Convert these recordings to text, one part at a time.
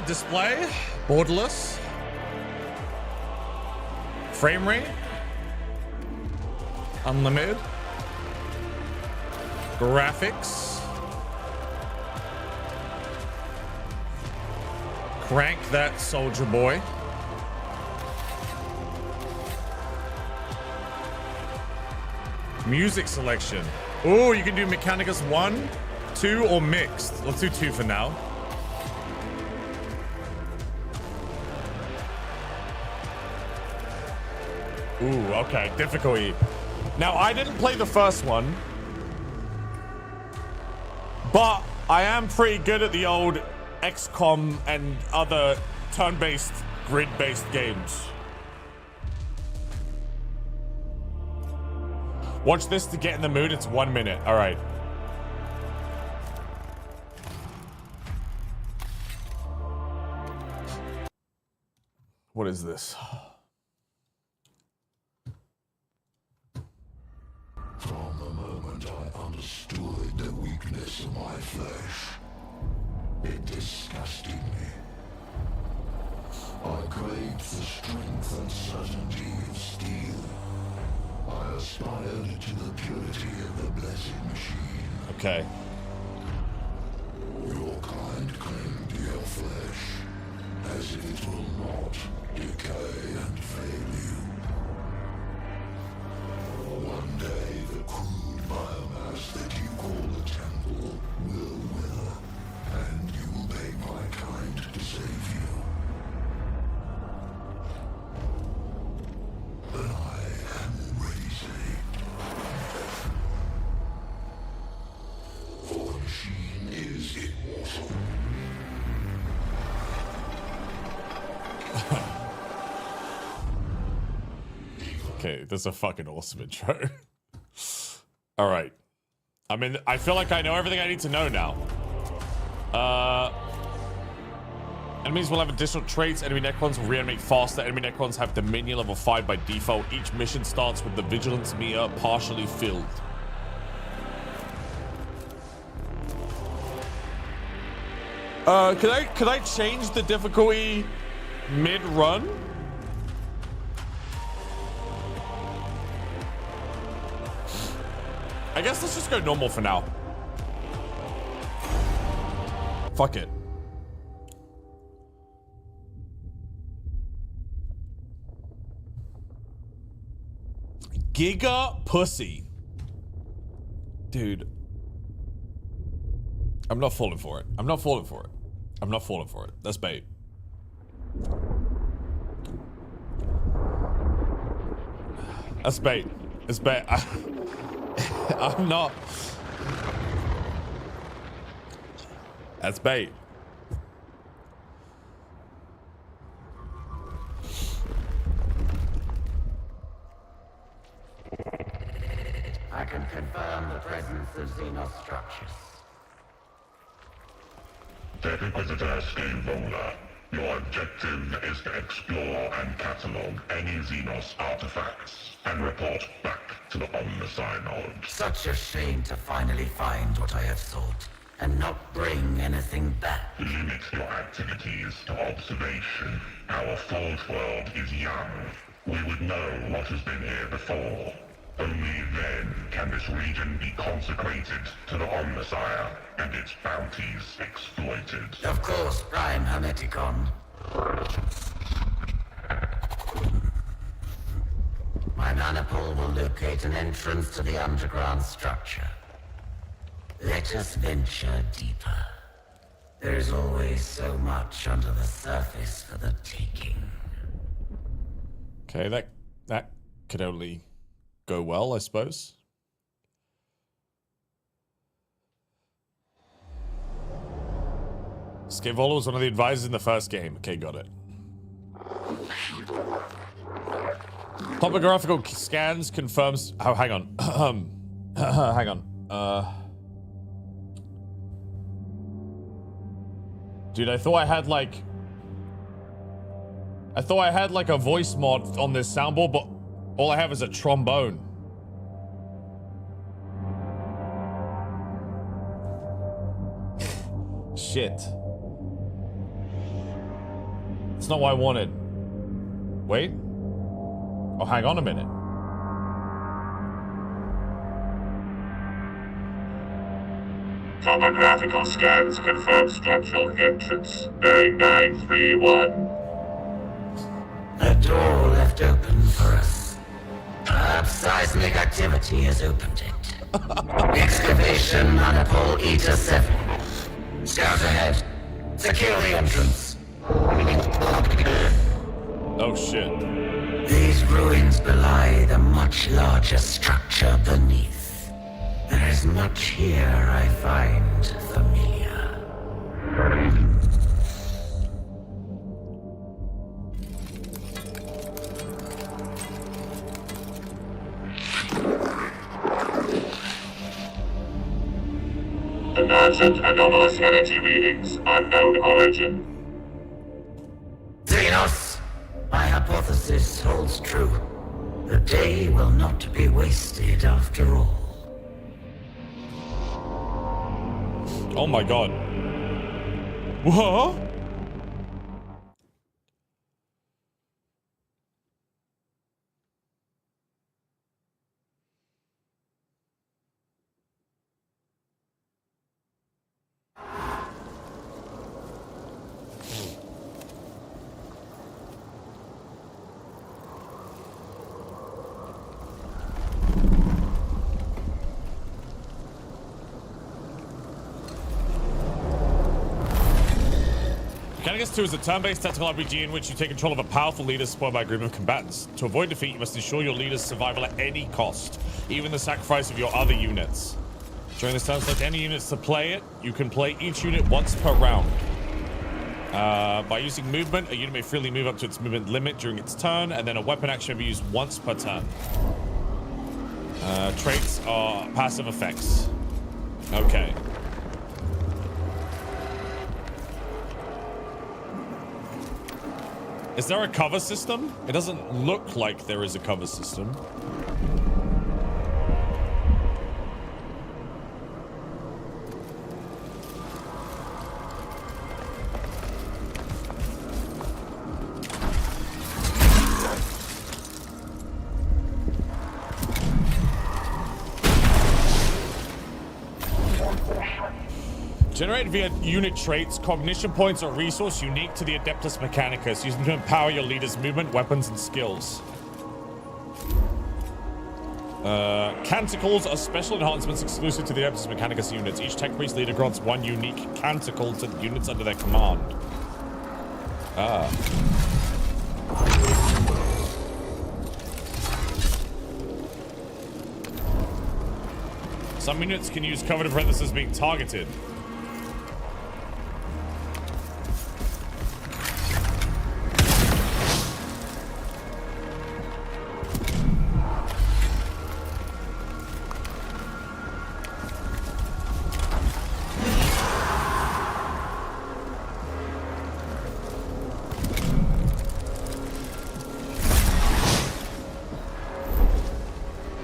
Display, borderless, frame rate, unlimited, graphics, crank that soldier boy. Music selection. Oh, you can do Mechanicus 1, 2, or mixed. Let's do 2 for now. Ooh, okay. Difficulty. Now, I didn't play the first one, but I am pretty good at the old XCOM and other turn-based, grid-based games. Watch this to get in the mood. It's 1 minute. All right. What is this? From the moment I understood the weakness of my flesh, it disgusted me. I craved the strength and certainty of steel. I aspired to the purity of the blessed machine. Okay. Your kind cling to your flesh, as if it will not decay and fail you. One day, the crude biomass that you call the temple will wither, and you will beg my kind to save you. But I am already saved. For the machine is immortal. Okay, that's a fucking awesome intro. All right. I mean, I feel like I know everything I need to know now. Enemies will have additional traits. Enemy Necrons will reanimate faster. Enemy Necrons have Dominion level 5 by default. Each mission starts with the Vigilance meter partially filled. Could I change the difficulty mid-run? I guess let's just go normal for now. Fuck it. Giga pussy. Dude. I'm not falling for it. I'm not falling for it. I'm not falling for it. That's bait. That's bait. It's bait. I'm not. That's bait. I can confirm the presence of Xenos structures. Tech Inquisitor Scaveroller, your objective is to explore and catalog any Xenos artifacts and report back to the Omnici node. Such a shame to finally find what I have sought, and not bring anything back. Limit your activities to observation. Our Forge world is young. We would know what has been here before. Only then can this region be consecrated to the Omnici and its bounties exploited. Of course, Prime Hermeticon. My maniple will locate an entrance to the underground structure. Let us venture deeper. There is always so much under the surface for the taking. Okay, that could only go well, I suppose. Scaveroller was one of the advisors in the first game. Okay, got it. Topographical scans confirms. Oh, hang on. Hang on. Dude, I thought I had like a voice mod on this soundboard, but all I have is a trombone. Shit. not what I wanted. Wait. Oh, hang on a minute. Topographical scans confirm structural entrance. Bearing 931. A door left open for us. Perhaps seismic activity has opened it. Excavation Monopole Eta 7. Scout ahead. Secure the entrance. Oh shit. These ruins belie the much larger structure beneath. There is much here I find familiar. Emergent anomalous energy readings, unknown origin. Xenos! My hypothesis holds true. The day will not be wasted after all. Oh my god. What? Mechanicus 2 is a turn-based tactical RPG in which you take control of a powerful leader supported by a group of combatants. To avoid defeat, you must ensure your leader's survival at any cost, even the sacrifice of your other units. During this turn, select any units to play it. You can play each unit once per round. By using movement, a unit may freely move up to its movement limit during its turn, and then a weapon action may be used once per turn. Traits are passive effects. Okay. Is there a cover system? It doesn't look like there is a cover system. Generated via unit traits, cognition points are a resource unique to the Adeptus Mechanicus. Use them to empower your leader's movement, weapons, and skills. Canticles are special enhancements exclusive to the Adeptus Mechanicus units. Each tech priest leader grants one unique canticle to the units under their command. Some units can use covered apprentices being targeted.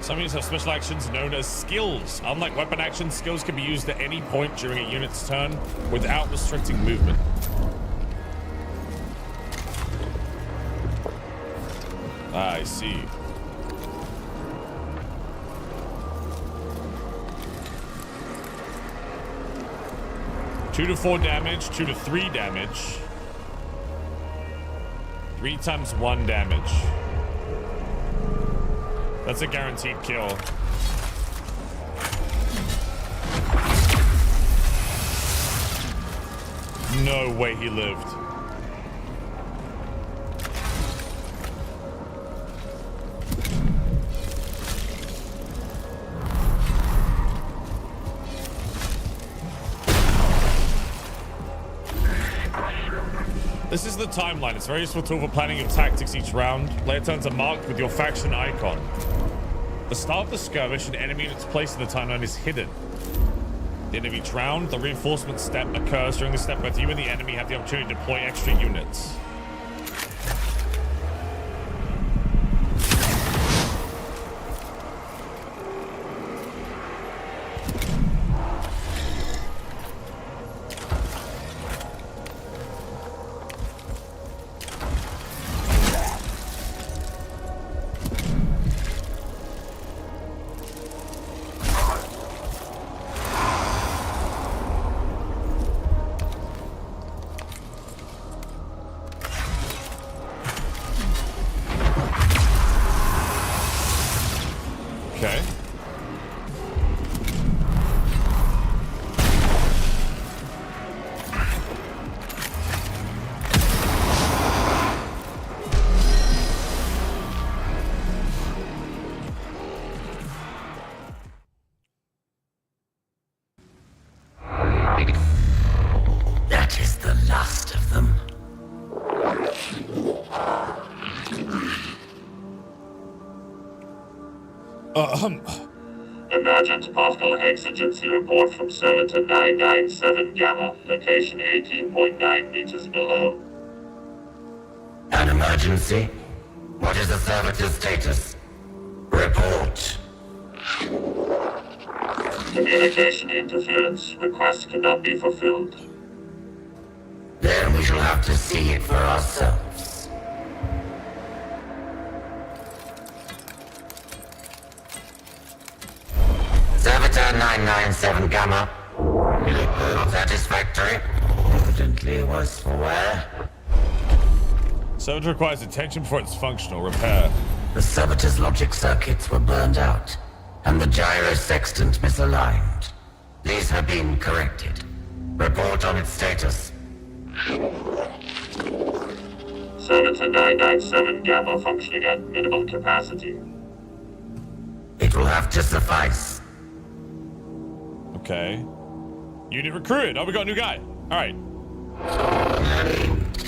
Some units have special actions known as skills. Unlike weapon actions, skills can be used at any point during a unit's turn without restricting movement. I see. Two to 4 damage, 2 to 3 damage. 3 times 1 damage. That's a guaranteed kill. No way he lived. This is the timeline. It's very useful tool for planning your tactics each round. Player turns are marked with your faction icon. The start of the skirmish, an enemy unit's place in the timeline is hidden. At the end of each round, the reinforcement step occurs. During this step, both you and the enemy have the opportunity to deploy extra units. Emergent particle exigency report from Servitor 997 Gamma, location 18.9 meters below. An emergency? What is the servitor's status? Report. Communication interference. Request cannot be fulfilled. Then we shall have to see it for ourselves. Servitor 997 Gamma. Satisfactory. Evidently was for where? Servitor requires attention before it's functional. Repair. The servitor's logic circuits were burned out, and the gyrosextant misaligned. These have been corrected. Report on its status. Servitor 997 Gamma functioning at minimal capacity. It will have to suffice. Okay. Unit recruited. Oh, we got a new guy. All right.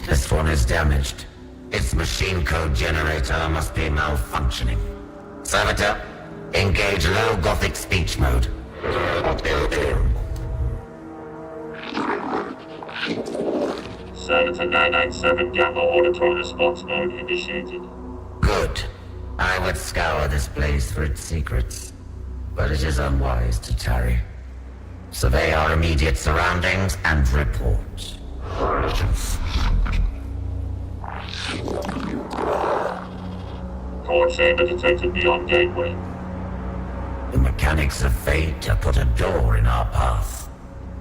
This one is damaged. Its machine code generator must be malfunctioning. Servitor, engage low Gothic speech mode. Servitor 997 Gamma auditory response mode initiated. Good. I would scour this place for its secrets, but it is unwise to tarry. Survey our immediate surroundings and report. Core chamber detected beyond gateway. The mechanics of fate have put a door in our path.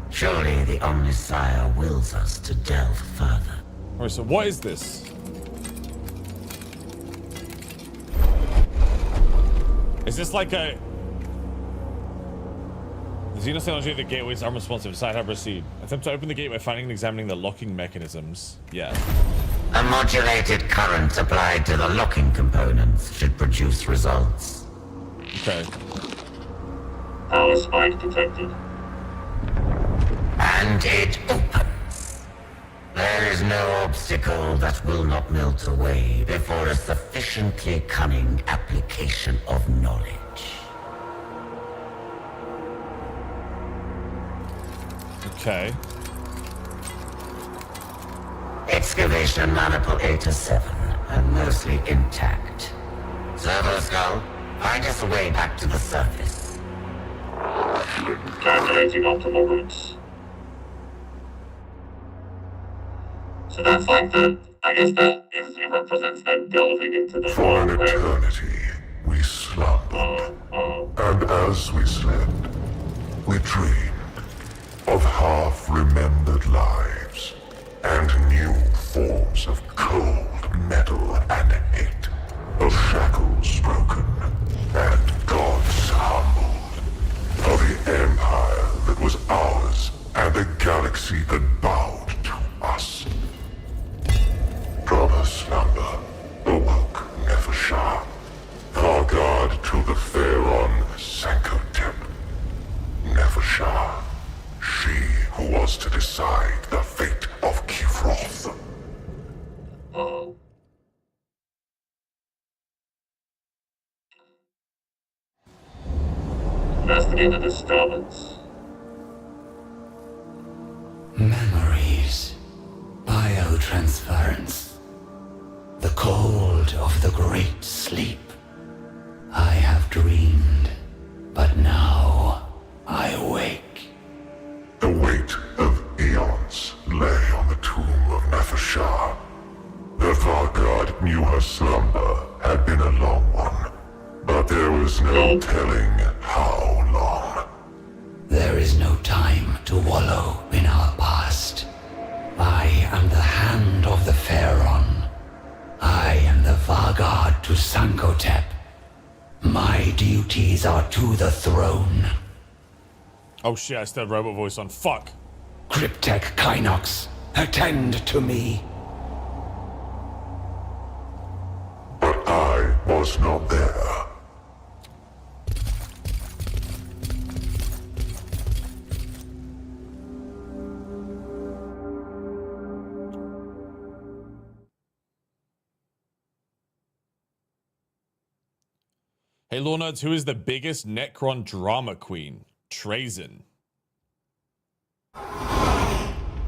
Surely the Omnisire wills us to delve further. All right, so what is this? Is this like a... The Xenos technology of the gateways are unresponsive. Decide how to proceed. Attempt to open the gateway, finding and examining the locking mechanisms. Yeah. A modulated current applied to the locking components should produce results. Okay. Power spike detected. And it opens. There is no obstacle that will not melt away before a sufficiently cunning application of knowledge. Okay. Excavation manipulator 7, and mostly intact. Servo skull, find us a way back to the surface. Calculating optimal routes. So that's like I guess that it represents them delving into the For an dark web. eternity, we slumbered. And as we slept, we dreamed of half-remembered lives and new forms of cold metal and hate, of shackles broken and gods humbled, of the empire that was ours and the galaxy that bowed to us. From her slumber awoke Nefershah, our guard to the Pharaon Sankotep. Nefershah, she who was to decide the fate of Kivroth. Investigate the disturbance. Memories. Biotransference. The cold of the great sleep. I have dreamed, but now I wake. The weight of eons lay on the tomb of Nefershah. The Vargard knew her slumber had been a long one, but there was no telling how long. There is no time to wallow in our past. I am the hand of the Pharaon. I am the Vargard to Sankotep. My duties are to the throne. Oh shit, I still have robot voice on. Fuck. Cryptek Kynox, attend to me. But I was not there. Hey, Lore Nerds, who is the biggest Necron drama queen? Trazen.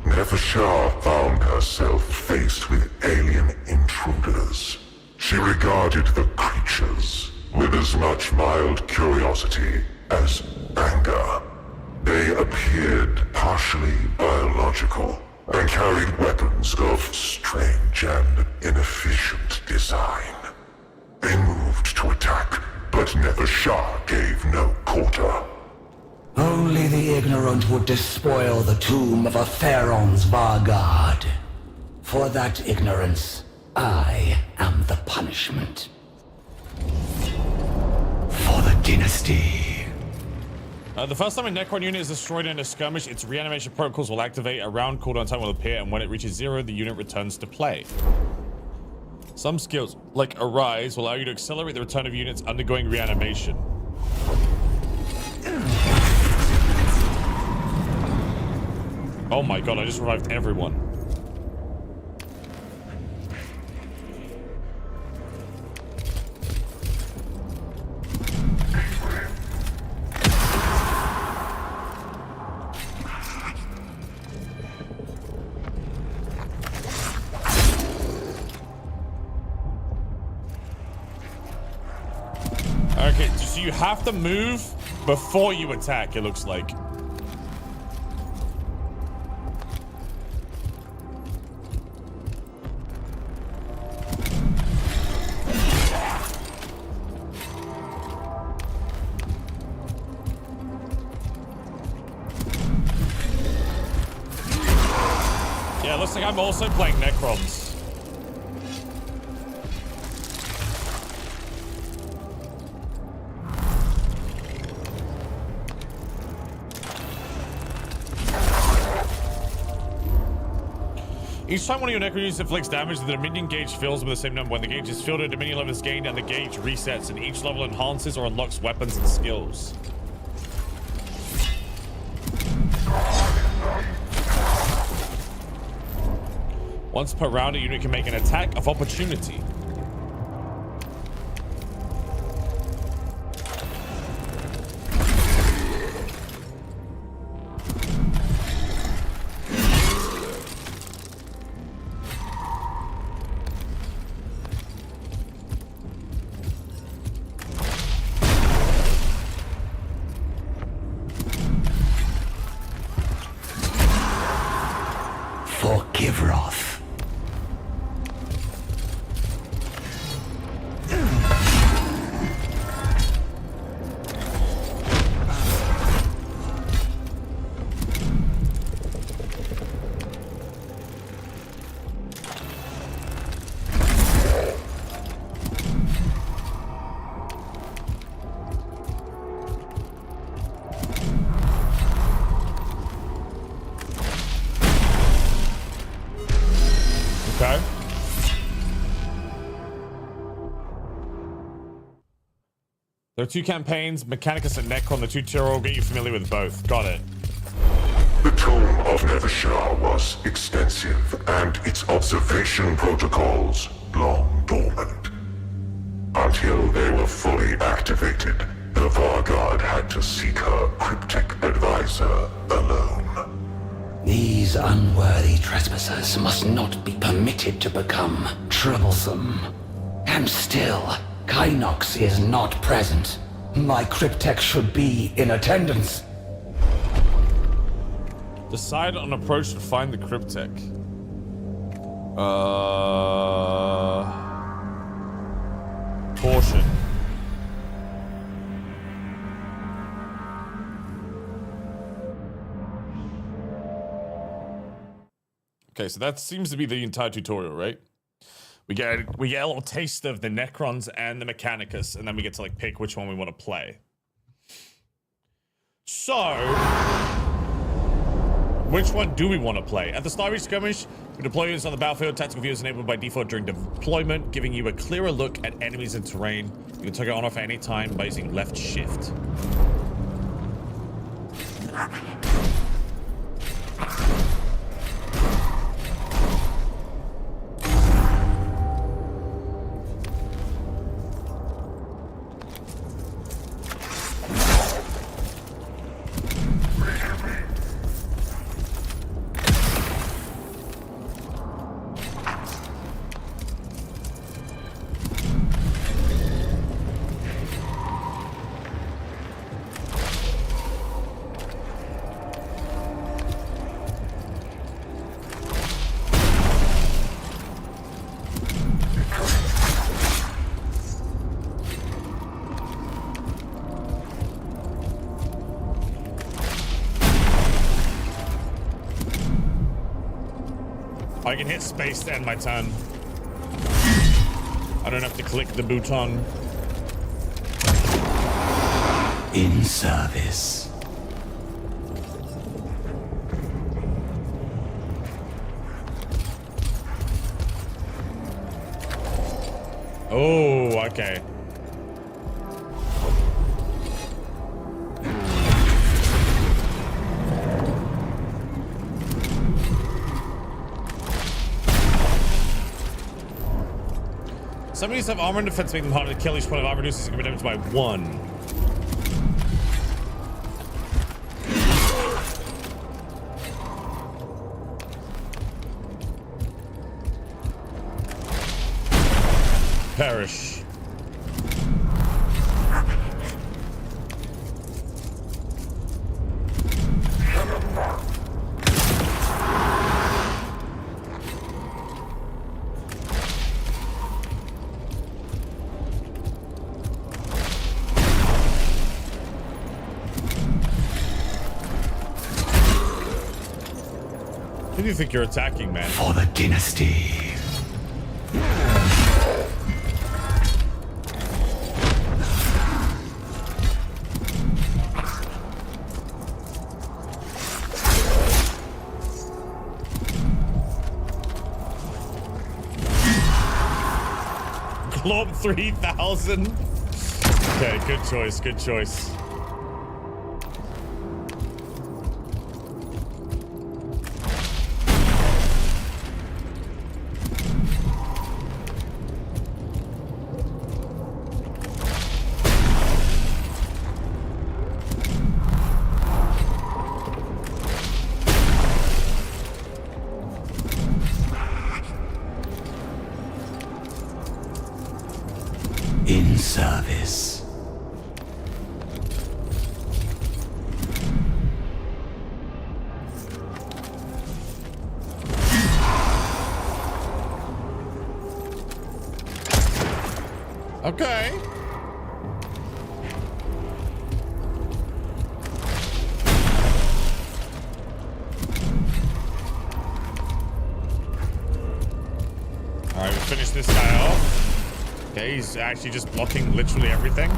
Nefershah found herself faced with alien intruders. She regarded the creatures with as much mild curiosity as anger. They appeared partially biological and carried weapons of strange and inefficient design. They moved to attack, but Nefershah gave no quarter. Only the ignorant would despoil the tomb of a Pharaoh's Vargard. For that ignorance, I am the punishment. For the dynasty. The first time a Necron unit is destroyed in a skirmish, its reanimation protocols will activate, a round cooldown time will appear, and when it reaches 0, the unit returns to play. Some skills, like Arise, will allow you to accelerate the return of units undergoing reanimation. Oh my god, I just revived everyone. Okay, so you have to move before you attack, it looks like. Yeah, it looks like I'm also playing Necrons. Each time one of your Necron units inflicts damage, the Dominion gauge fills with the same number. When the gauge is filled, a Dominion level is gained and the gauge resets, and each level enhances or unlocks weapons and skills. Once per round, a unit can make an attack of opportunity. Forgive Wrath. Okay. There are two campaigns, Mechanicus and Necron. The two tier will get you familiar with both. Got it. The tomb of Nefershah was extensive, and its observation protocols long dormant. Until they were fully activated, the Vargard had to seek her cryptic advisor alone. These unworthy trespassers must not be permitted to become troublesome. And still, Kynox is not present. My cryptech should be in attendance. Decide on approach to find the cryptech. Caution. Okay, so that seems to be the entire tutorial, right? We get a little taste of the Necrons and the Mechanicus, and then we get to like pick which one we want to play. So, which one do we want to play? At the start of each skirmish, we deploy units on the battlefield. Tactical view is enabled by default during deployment, giving you a clearer look at enemies and terrain. You can turn it on or off at any time by using left shift. I can hit space to end my turn. I don't have to click the button. In service. Oh, okay. Some units have armor and defense, make them harder to kill. Each point of armor reduces increment damage by 1. Perish. Who do you think you're attacking, man? For the dynasty. Glob 3000. Okay, good choice, good choice. In service. Okay. All right, we'll finish this guy off. Okay, he's actually just blocking literally everything.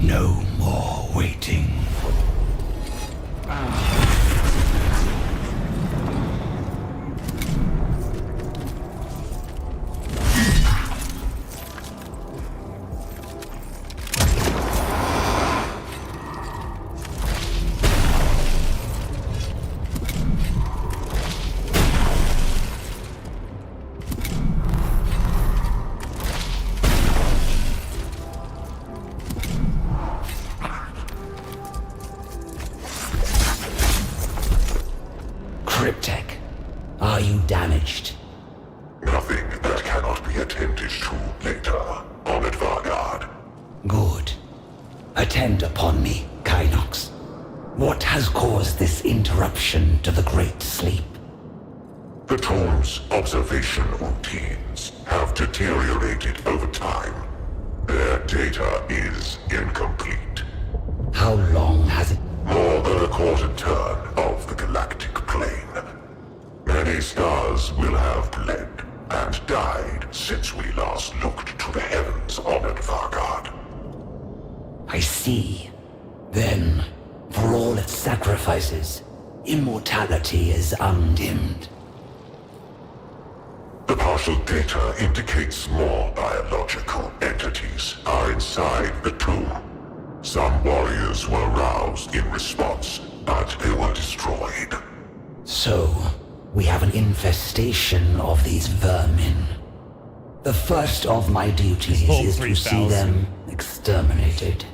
No more waiting. Cryptek, are you damaged? Nothing that cannot be attended to later, Honored Vargard. Good. Attend upon me, Kynox. What has caused this interruption to the Great Sleep? The Tomb's observation routines have deteriorated over time. Their data is incomplete. How long has it... More than a quarter turn of the galactic plane. Many stars will have bled and died since we last looked to the heavens, Honored Vargard. I see. Then, for all its sacrifices, immortality is undimmed. The partial data indicates more biological entities are inside the tomb. Some warriors were roused in response, but they were destroyed. So, we have an infestation of these vermin. The first of my duties is to see them exterminated.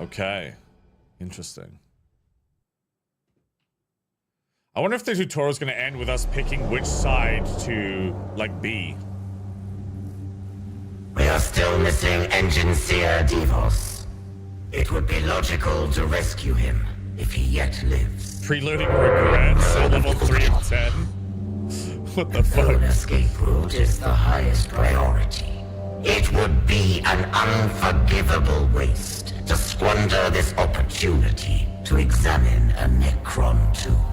Okay. Interesting. I wonder if the tutorial is going to end with us picking which side to, like, be. We are still missing Engine Seer Devos. It would be logical to rescue him if he yet lives. Preloading regrets at level 3 of 10. What the Though fuck? an escape route is the highest priority, it would be an unforgivable waste to squander this opportunity to examine a Necron tomb.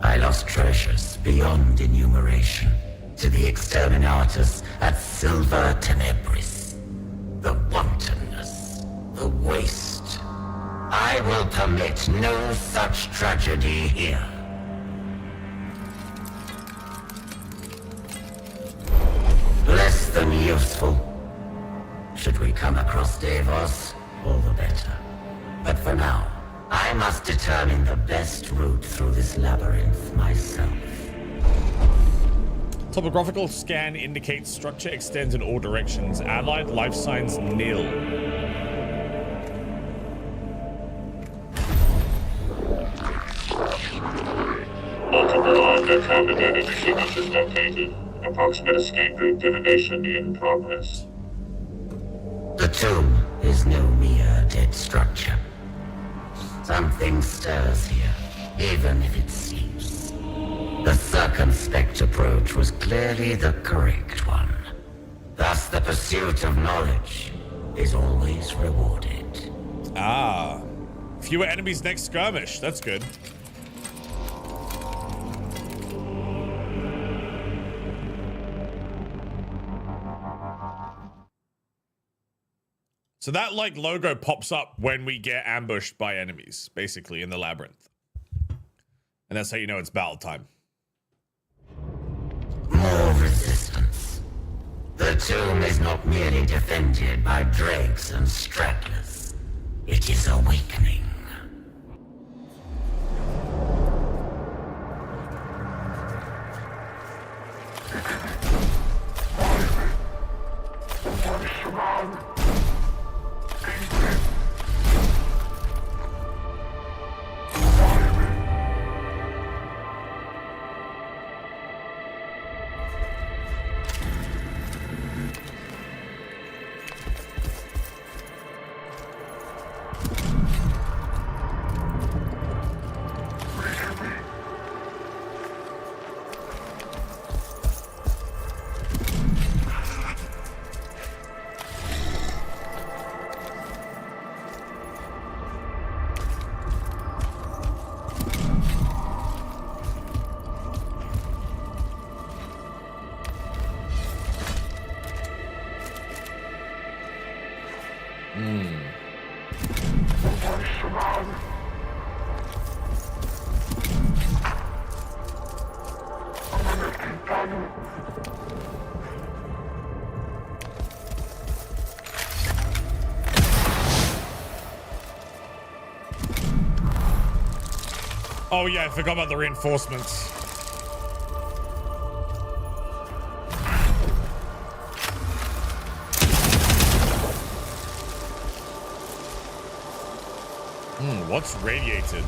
I lost treasures beyond enumeration to the exterminatus at Silver Tenebris. The wantonness, the waste. I will permit no such tragedy here. Less than useful. Should we come across Davos, all the better. But for now, I must determine the best route through this labyrinth myself. Topographical scan indicates structure extends in all directions. Allied life signs nil. Multiple undercommon signatures located. Approximate escape route divination in progress. The tomb is no mere dead structure. Something stirs here, even if it sleeps. The circumspect approach was clearly the correct one. Thus, the pursuit of knowledge is always rewarded. Ah. Fewer enemies next skirmish. That's good. So that like logo pops up when we get ambushed by enemies, basically in the labyrinth. And that's how you know it's battle time. More resistance. The tomb is not merely defended by dregs and stragglers. It is awakening. Oh yeah, I forgot about the reinforcements. What's radiated?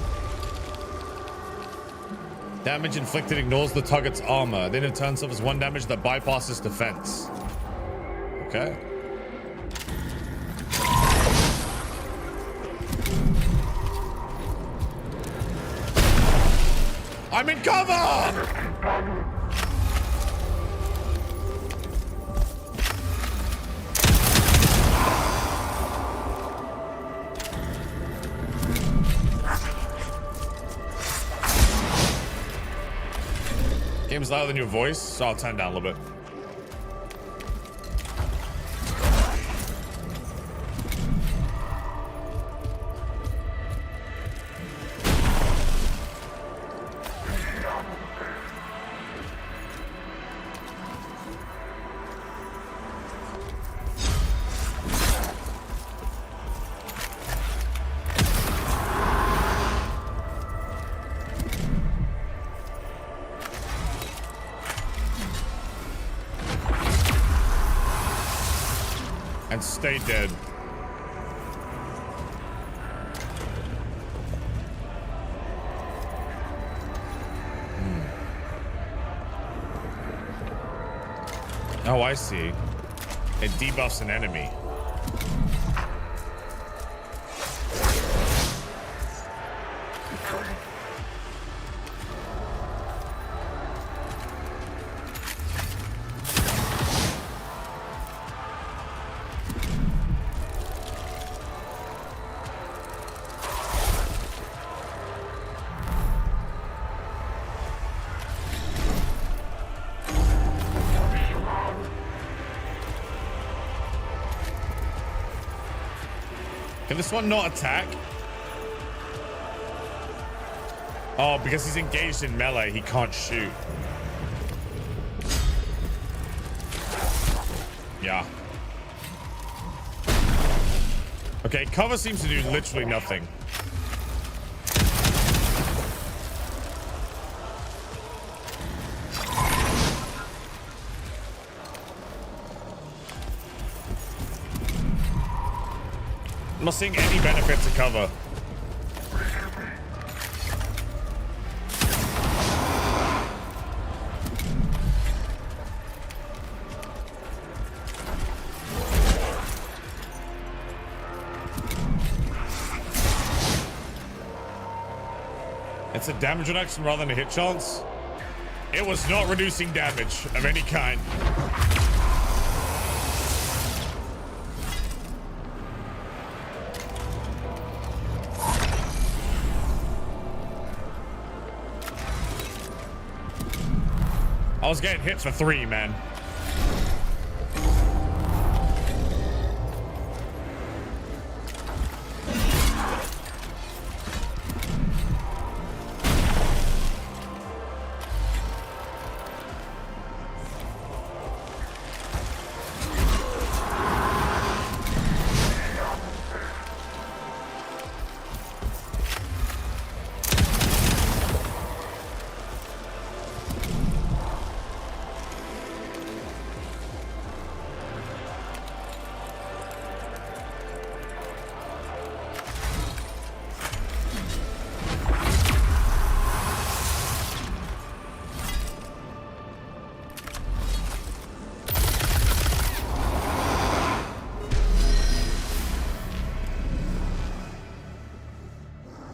Damage inflicted ignores the target's armor. Then it turns suffers 1 damage that bypasses defense. Okay. I'm in cover! Game's louder than your voice, so I'll turn down a little bit. And stay dead. Oh, I see. It debuffs an enemy. Can this one not attack? Oh, because he's engaged in melee, he can't shoot. Yeah. Okay, cover seems to do literally nothing. I'm not seeing any benefit to cover. It's a damage reduction rather than a hit chance. It was not reducing damage of any kind. I was getting hit for 3, man.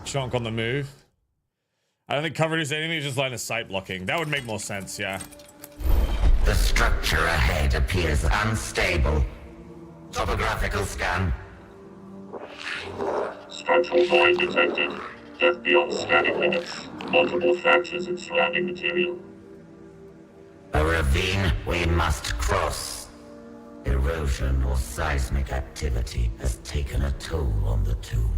Chunk on the move. I don't think cover is anything, it's just line of sight blocking. That would make more sense, yeah. The structure ahead appears unstable. Topographical scan. Structural void detected. Depth beyond scanning limits. Multiple fractures in surrounding material. A ravine we must cross. Erosion or seismic activity has taken a toll on the tomb.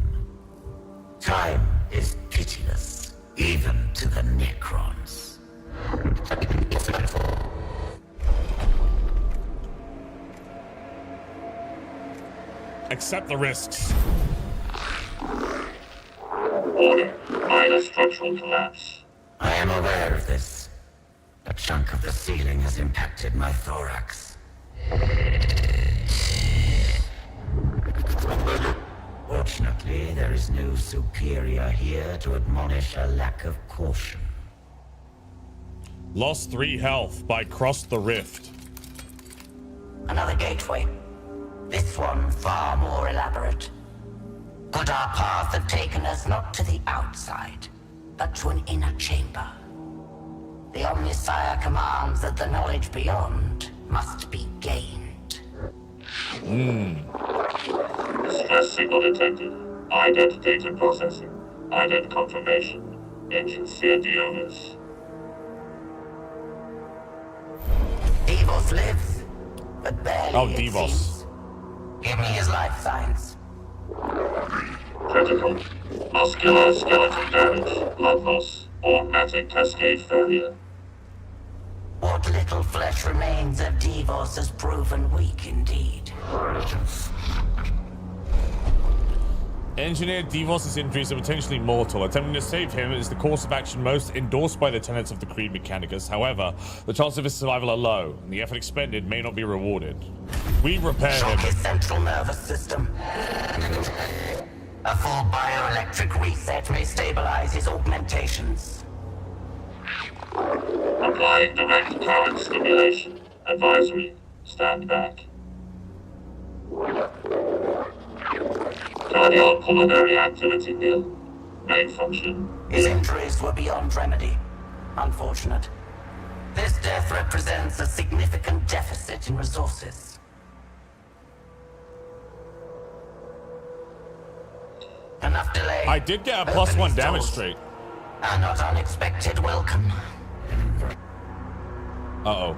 Time is pitiless, even to the Necrons. Accept the risks. Order. Minor structural collapse. I am aware of this. A chunk of the ceiling has impacted my thorax. Fortunately, there is no superior here to admonish a lack of caution. Lost 3 health by crossed the rift. Another gateway. This one far more elaborate. Could our path have taken us not to the outside, but to an inner chamber? The Omnisire commands that the knowledge beyond must be gained. Stress signal detected. Ident data processing. Ident confirmation. Engine CRDOs. Devos lives, but barely. Oh, it Devos. seems. Give me his life signs. Critical. Musculoskeletal damage. Blood loss. Automatic cascade failure. What little flesh remains of Devos has proven weak indeed. Engineer Devos' injuries are potentially mortal. Attempting to save him is the course of action most endorsed by the tenets of the Creed Mechanicus. However, the chances of his survival are low, and the effort expended may not be rewarded. We repair Shock him. his central nervous system. A full bioelectric reset may stabilize his augmentations. Applying direct current stimulation. Advisory. Stand back. Cardiopulmonary activity nil. Main function. His injuries were beyond remedy. Unfortunate. This death represents a significant deficit in resources. Enough delay. I did get a +1 Open damage doors. streak. A not unexpected welcome. Uh-oh.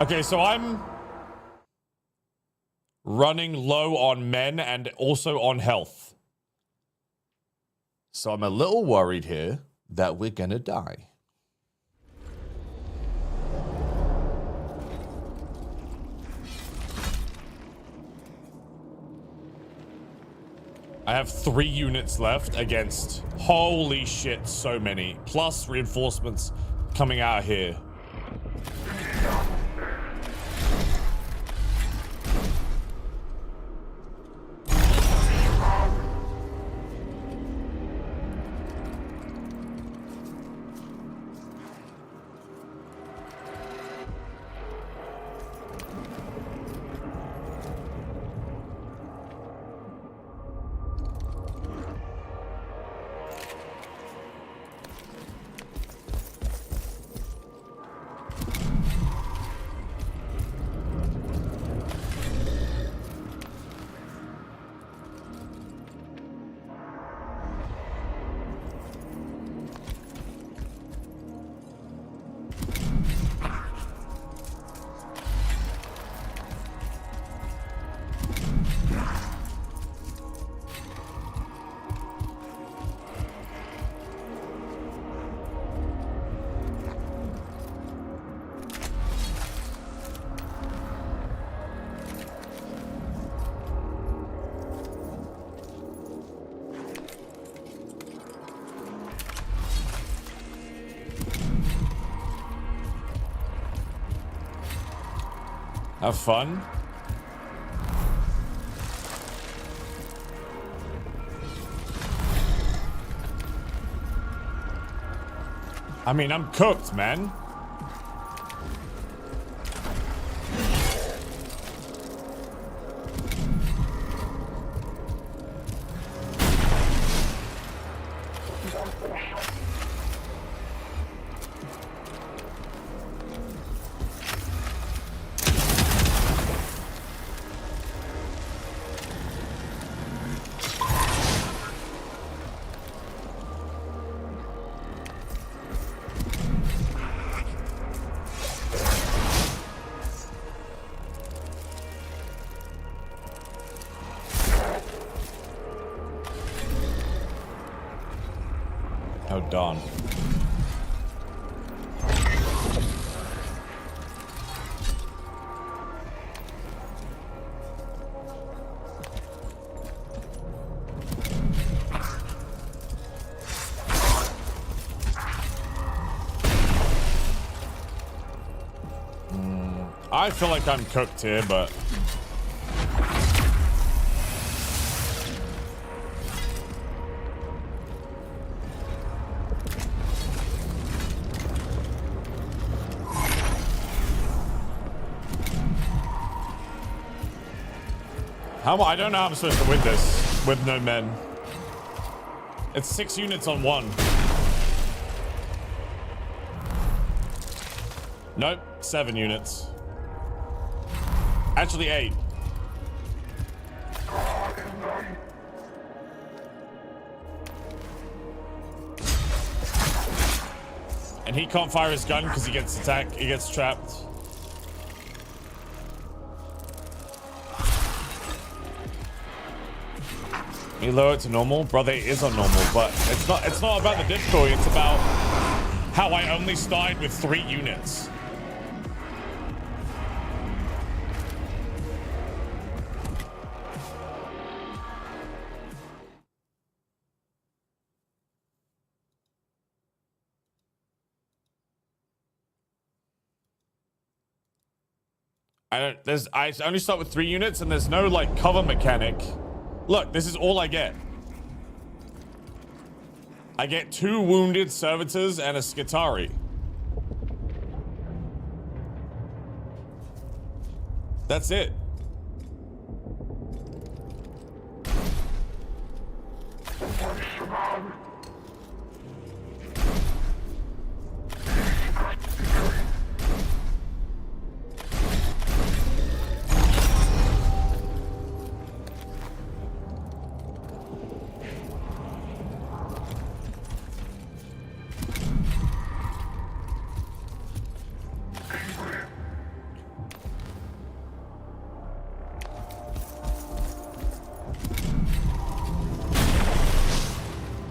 Okay, so I'm running low on men and also on health. So I'm a little worried here that we're gonna die. I have 3 units left against, holy shit, so many. Plus reinforcements coming out here. Have fun. I mean, I'm cooked, man. Oh, darn. I feel like I'm cooked here, but... I don't know how I'm supposed to win this with no men. It's 6 units on 1. Nope, 7 units. Actually 8. And he can't fire his gun because he gets attacked, he gets trapped. You lower it to normal? Brother, it is on normal, but it's not about the difficulty, it's about how I only started with 3 units. I only start with 3 units and there's no like cover mechanic. Look, this is all I get. I get 2 wounded servitors and a Skitari. That's it.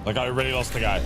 Like, I already lost the guy.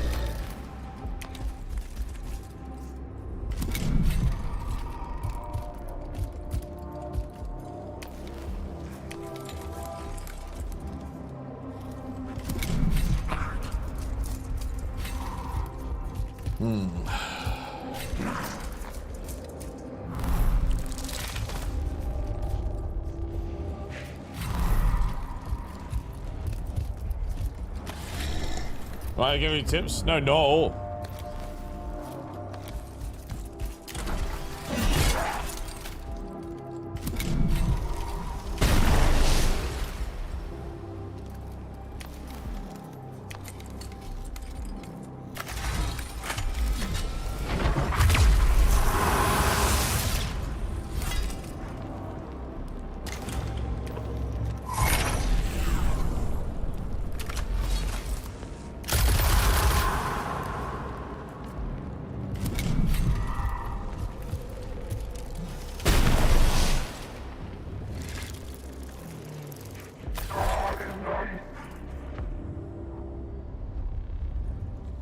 Want to give me tips? No.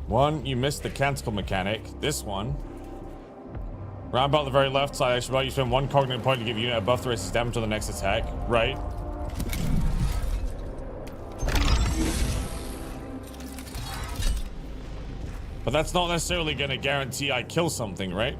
One, you missed the canticle mechanic. This one. Round about the very left side, actually, you spend one cognitive point to give unit a buff that raises damage on the next attack. Right. But that's not necessarily going to guarantee I kill something, right?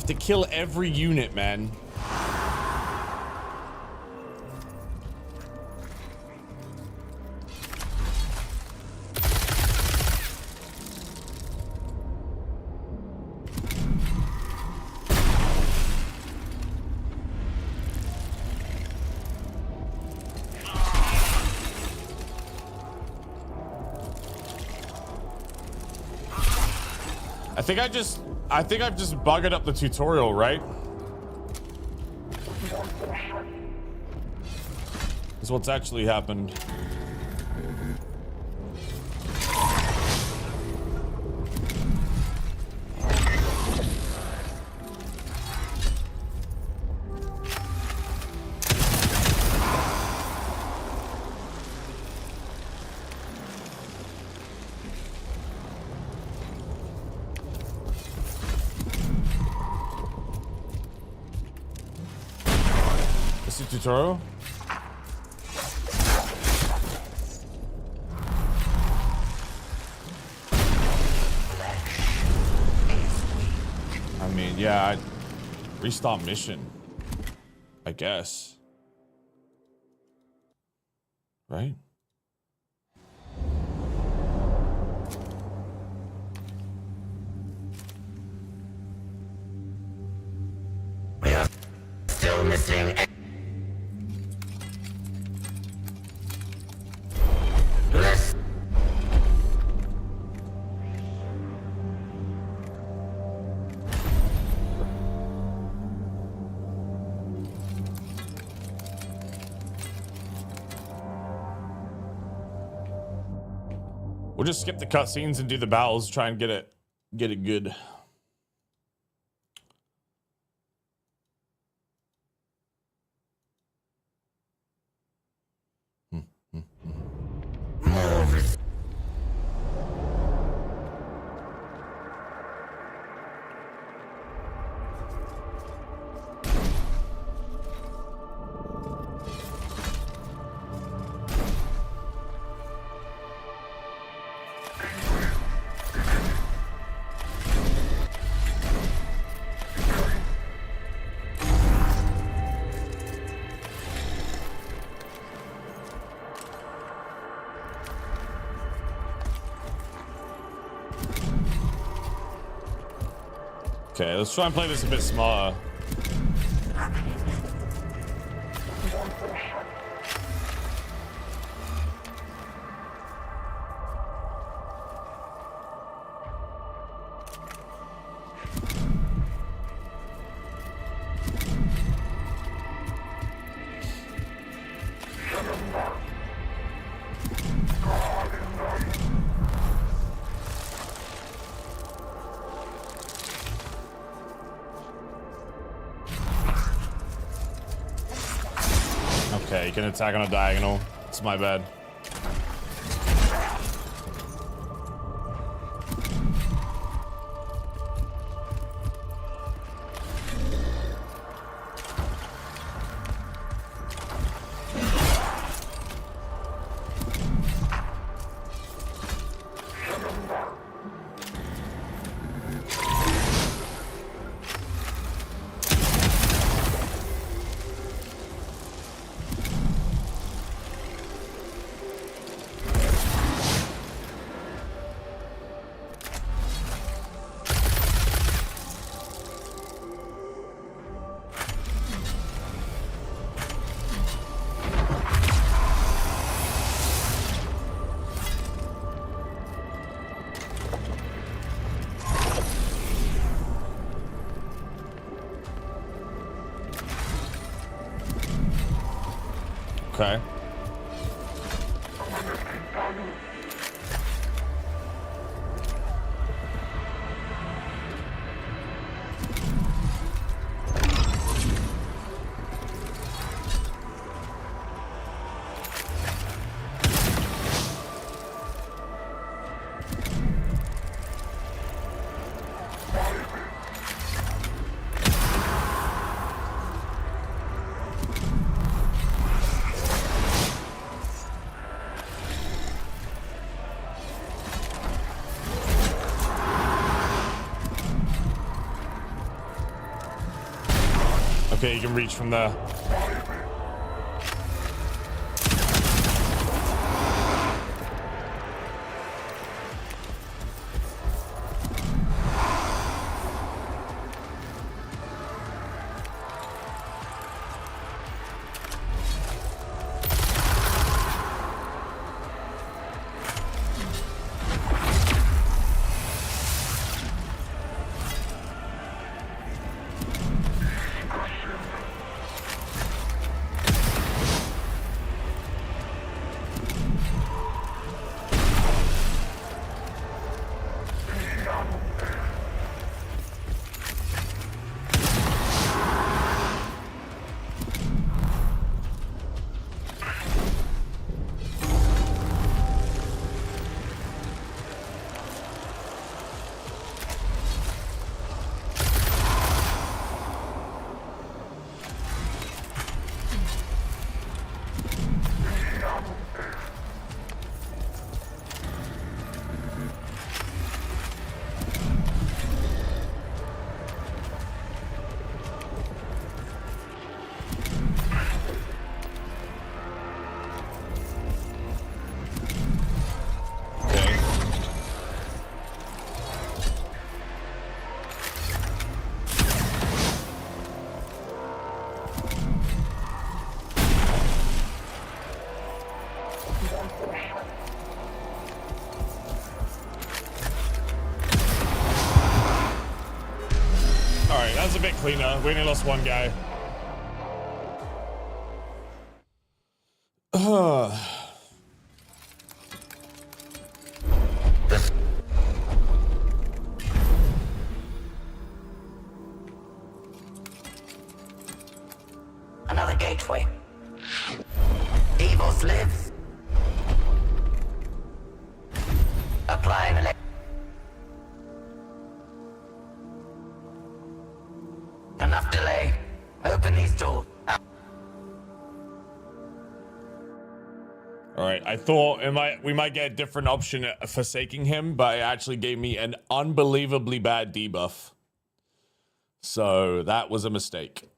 To kill every unit, man. I think I've just buggered up the tutorial, right? Is what's actually happened. Tutorial? I mean, yeah, I restart mission, I guess. Right? We are still missing. We'll just skip the cutscenes and do the battles, try and get it good. Okay, let's try and play this a bit smarter. Okay, you can attack on a diagonal. It's my bad. Okay. Okay, you can reach from there. Alright, that's a bit cleaner. We only lost one guy. Another gateway. Evil lives. Applying enough delay. Open these doors. Alright, I thought we might get a different option at forsaking him, but it actually gave me an unbelievably bad debuff. So that was a mistake.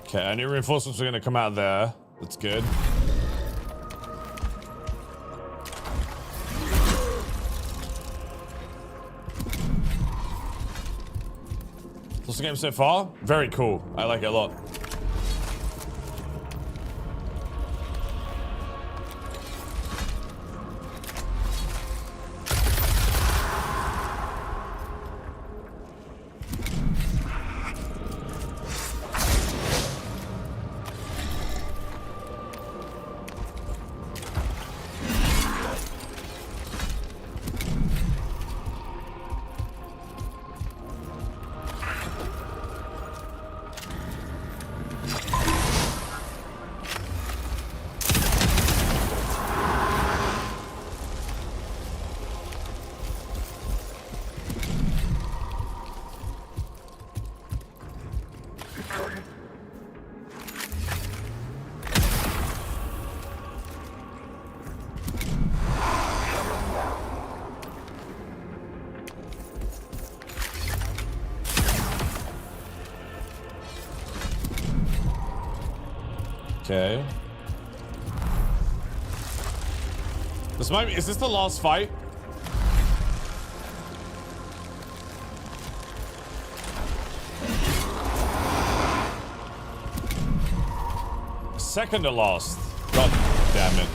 Okay, any reinforcements are going to come out there. That's good. What's the game so far? Very cool. I like it a lot. Okay. This might be, is this the last fight? Second to last. God damn it.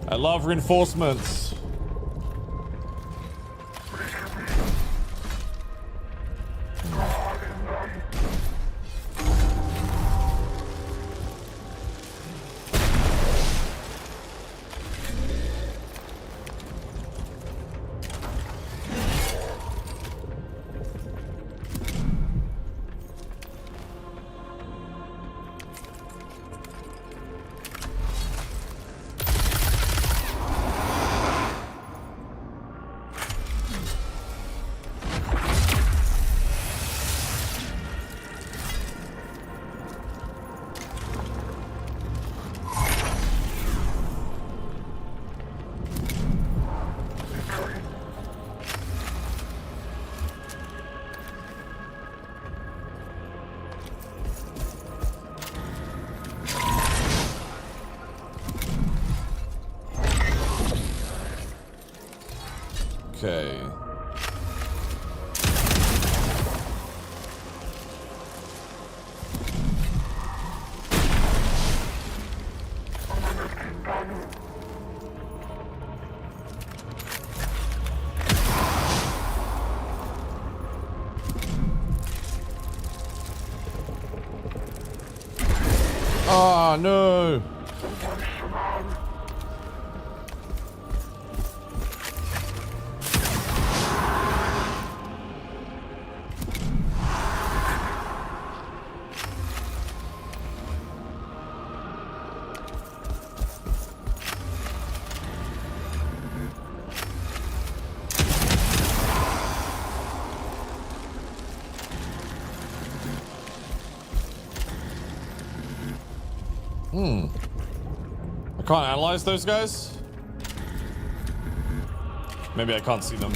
I love reinforcements. Okay. Oh no. I can't analyze those guys? Maybe I can't see them.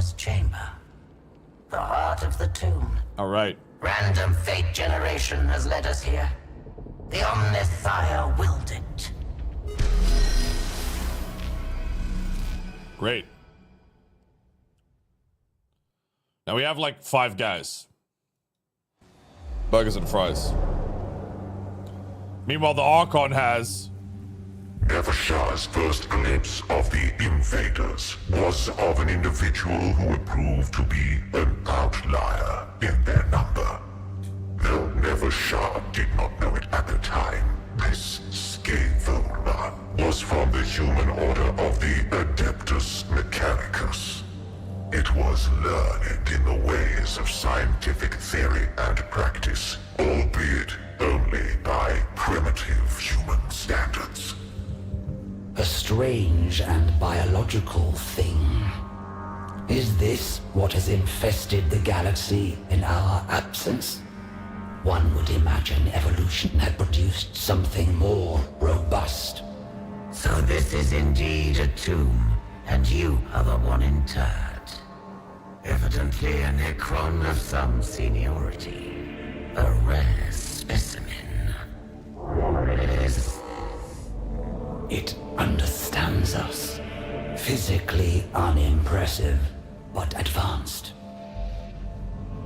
Order's chamber. The heart of the tomb. All right. Random fate generation has led us here. The Omnissiah willed it. Great. Now we have like 5 guys. Burgers and fries. Meanwhile, the Archon has... Nevershah's first glimpse of the invaders was of an individual who would prove to be an outlier in their number. Though Nevershah did not know it at the time, this scatholder was from the human order of the Adeptus Mechanicus. It was learned in the ways of scientific theory and practice, albeit only by primitive human standards. A strange and biological thing. Is this what has infested the galaxy in our absence? One would imagine evolution had produced something more robust. So this is indeed a tomb, and you are the one interred. Evidently a Necron of some seniority. A rare specimen. It understands us. Physically unimpressive, but advanced.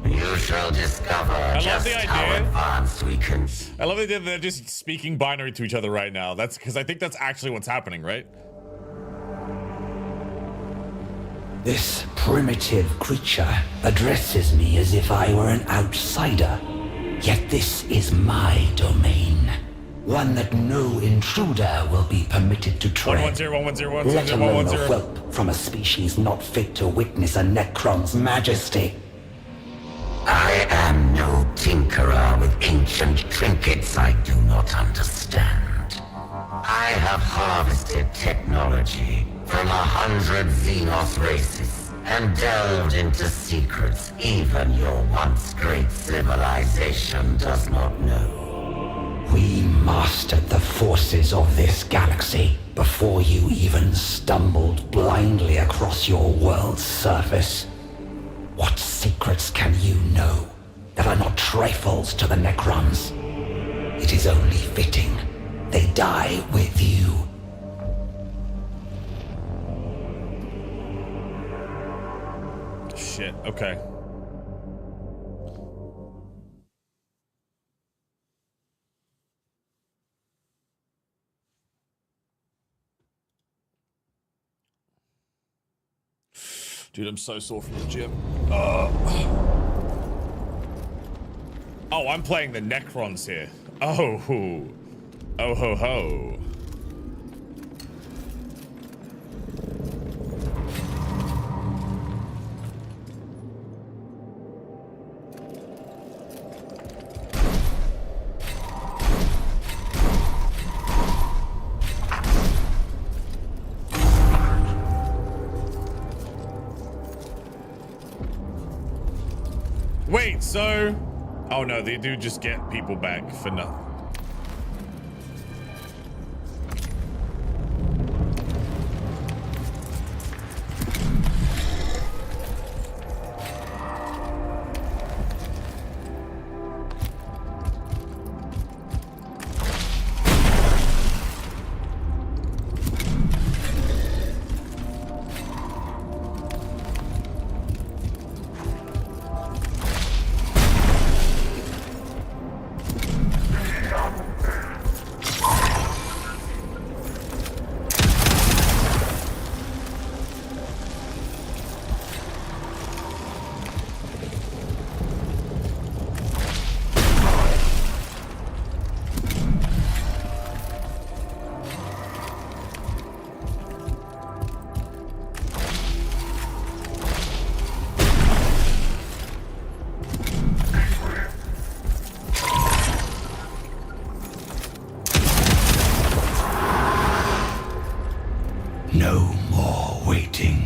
You shall discover just how advanced we can. I love that they're just speaking binary to each other right now. That's because I think that's actually what's happening, right? This primitive creature addresses me as if I were an outsider. Yet this is my domain. One that no intruder will be permitted to tread. 110, Let alone a whelp from a species not fit to witness a Necron's majesty. I am no tinkerer with ancient trinkets I do not understand. I have harvested technology from 100 Xenos races and delved into secrets even your once great civilization does not know. We mastered the forces of this galaxy before you even stumbled blindly across your world's surface. What secrets can you know that are not trifles to the Necrons? It is only fitting they die with you. Shit, okay. Dude, I'm so sore from the gym. Oh, I'm playing the Necrons here. Oh, oh ho ho. Wait, so... Oh no, they do just get people back for nothing. No more waiting.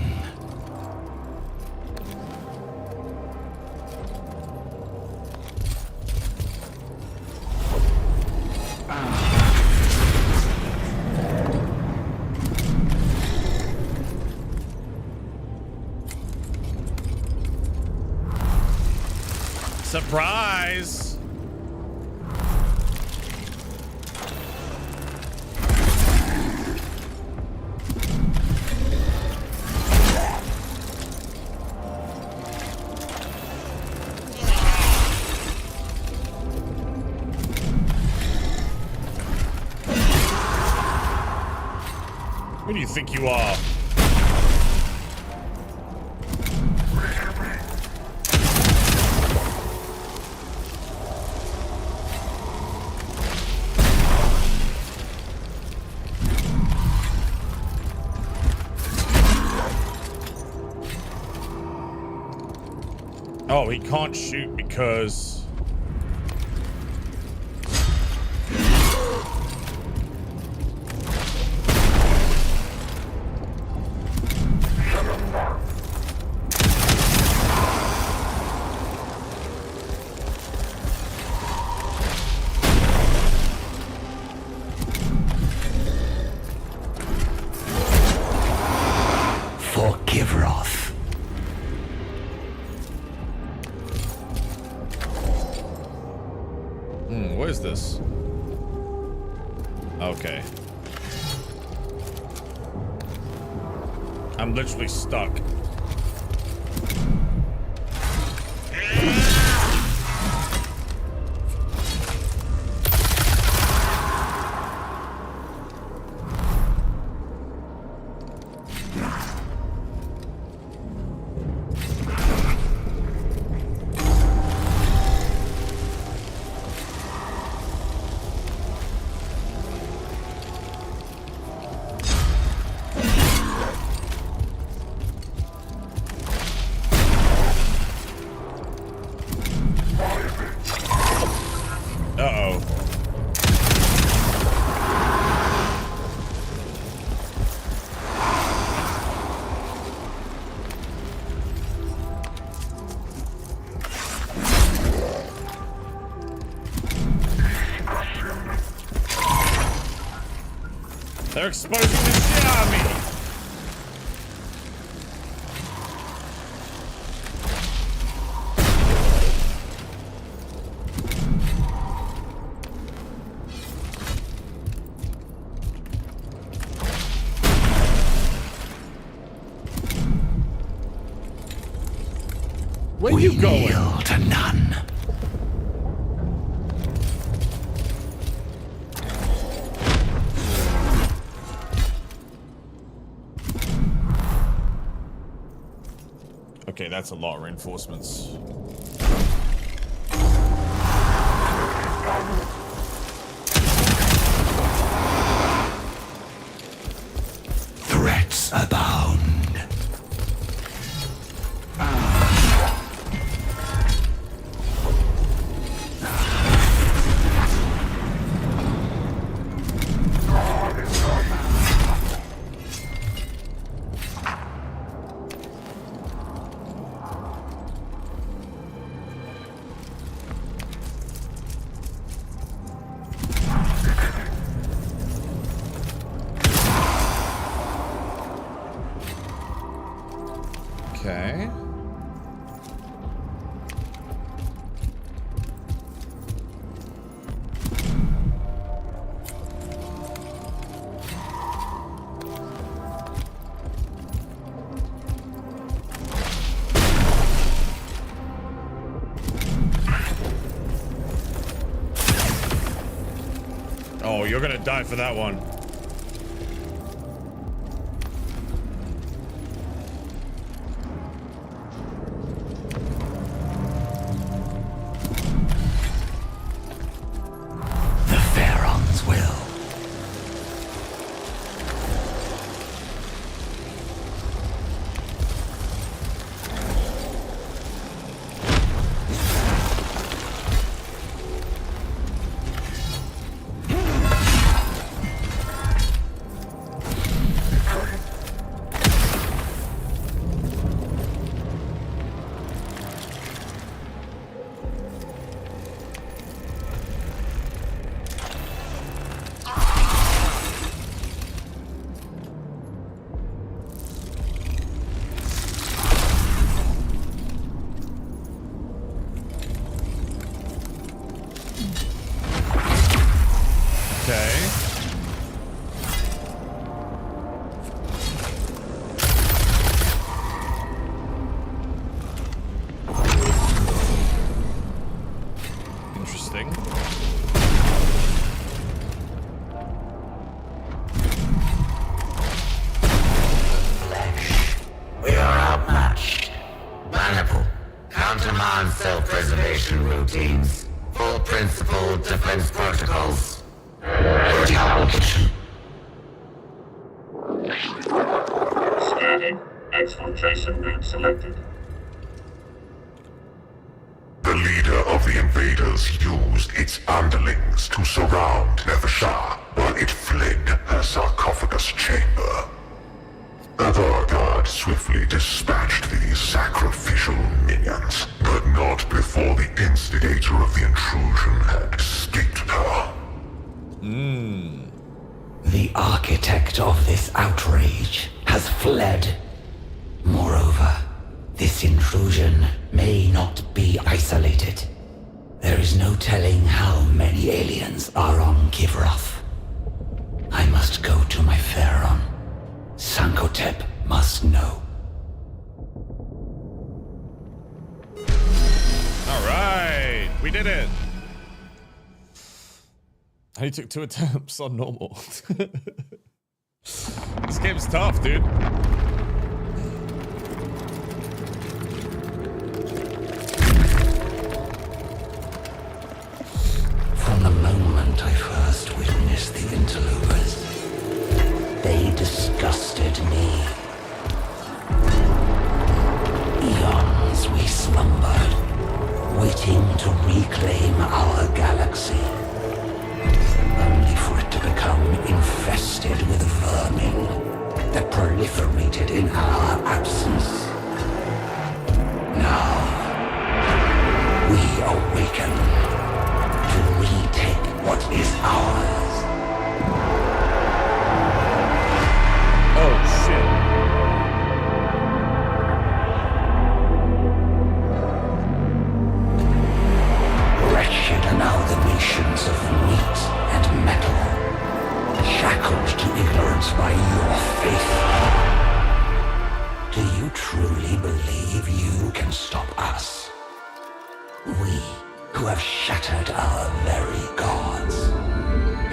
Surprise! Who do you think you are? Oh, he can't shoot because... What is this? Okay. I'm literally stuck. They're exposing the shit out of me! Where are you going? Kneel to none. Okay, that's a lot of reinforcements. Threats abound. Okay. Oh, you're gonna die for that one. Necron self-preservation routines. Full principle defense protocols. Retaliation. Scanning. Exfiltration route selected. The leader of the invaders used its underlings to surround Nevershah while it fled her sarcophagus chamber. The Vargard swiftly dispatched these sacrificial minions, but not before the instigator of the intrusion had escaped her. The architect of this outrage has fled. Moreover, this intrusion may not be isolated. There is no telling how many aliens are on Kivroth. I must go to my Pharaon. Sankotep must know. All right, we did it. I only took 2 attempts on normal. This game's tough, dude. From the moment I first witnessed the interlopers, they disgusted me. Eons we slumbered, waiting to reclaim our galaxy, only for it to become infested with vermin that proliferated in our absence. Now, we awaken to retake what is ours. Oh, shit. Wretched amalgamations of meat and metal, shackled to ignorance by your faith. Do you truly believe you can stop us? We, who have shattered our very gods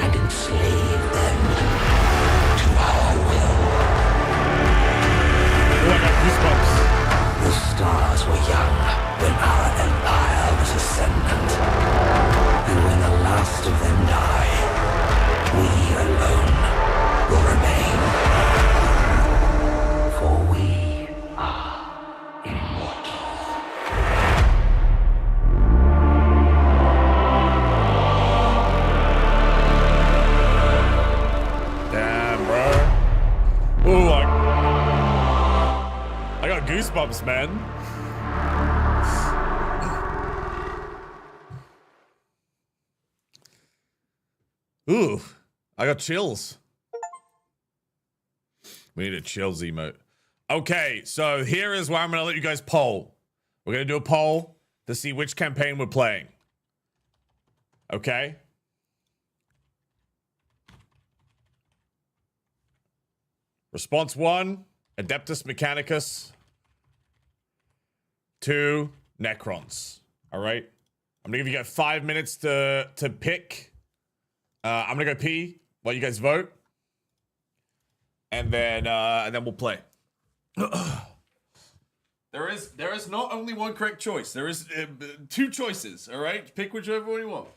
and enslaved them to our will. Oh, I got goosebumps. The stars were young when our empire was ascendant, and when the last of them die, we alone will remain. For we are immortal. Damn, bro. Ooh, I got goosebumps, man. Ooh, I got chills. We need a chills emote. Okay, so here is where I'm going to let you guys poll. We're going to do a poll to see which campaign we're playing. Okay? Response 1, Adeptus Mechanicus. 2, Necrons. All right? I'm going to give you guys 5 minutes to pick. I'm going to go pee while you guys vote. And then we'll play. There is not only one correct choice. There is 2 choices, all right? Pick whichever one you want.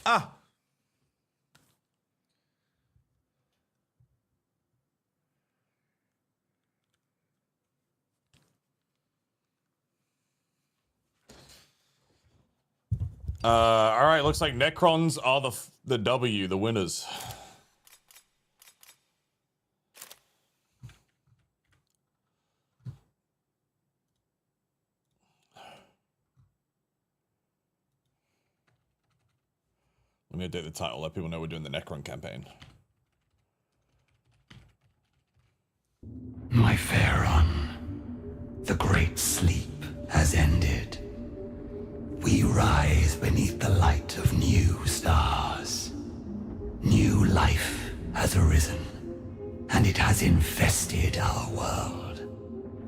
Ah. All right, looks like Necrons are the W, the winners. Let me update the title, let people know we're doing the Necron campaign. My Pharaon, the great sleep has ended. We rise beneath the light of new stars. New life has arisen, and it has infested our world.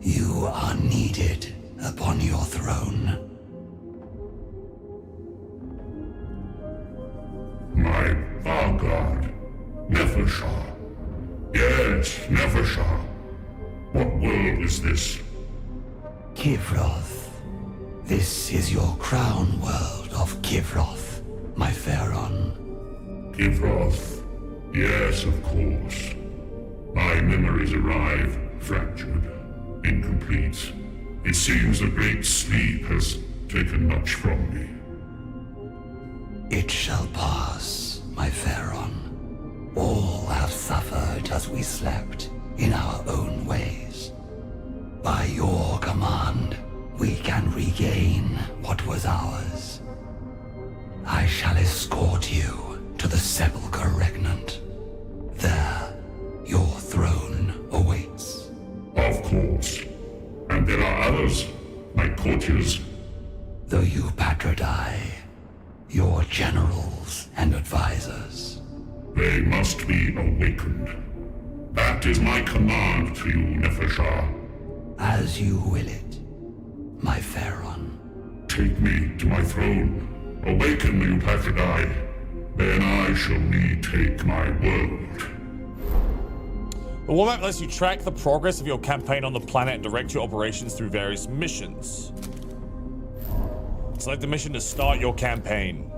You are needed upon your throne. My Vargard, Nefershah. Yes, Nefershah. What world is this? Kivroth. This is your crown world of Kivroth, my Pharaon. Kivroth. Yes, of course. My memories arrive fractured, incomplete. It seems the great sleep has taken much from me. It shall pass, my Pharaon. All have suffered as we slept in our own ways. By your command, we can regain what was ours. I shall escort you to the Sepulchre Regnant. There, your throne awaits. Of course. And there are others, my courtiers. The Eupatridae, your generals and advisors. They must be awakened. That is my command to you, Nefershah. As you will it, my Pharaon. Take me to my throne. Awaken the Eupatridae. Then I shall retake my world. The war map lets you track the progress of your campaign on the planet and direct your operations through various missions. Select the mission to start your campaign.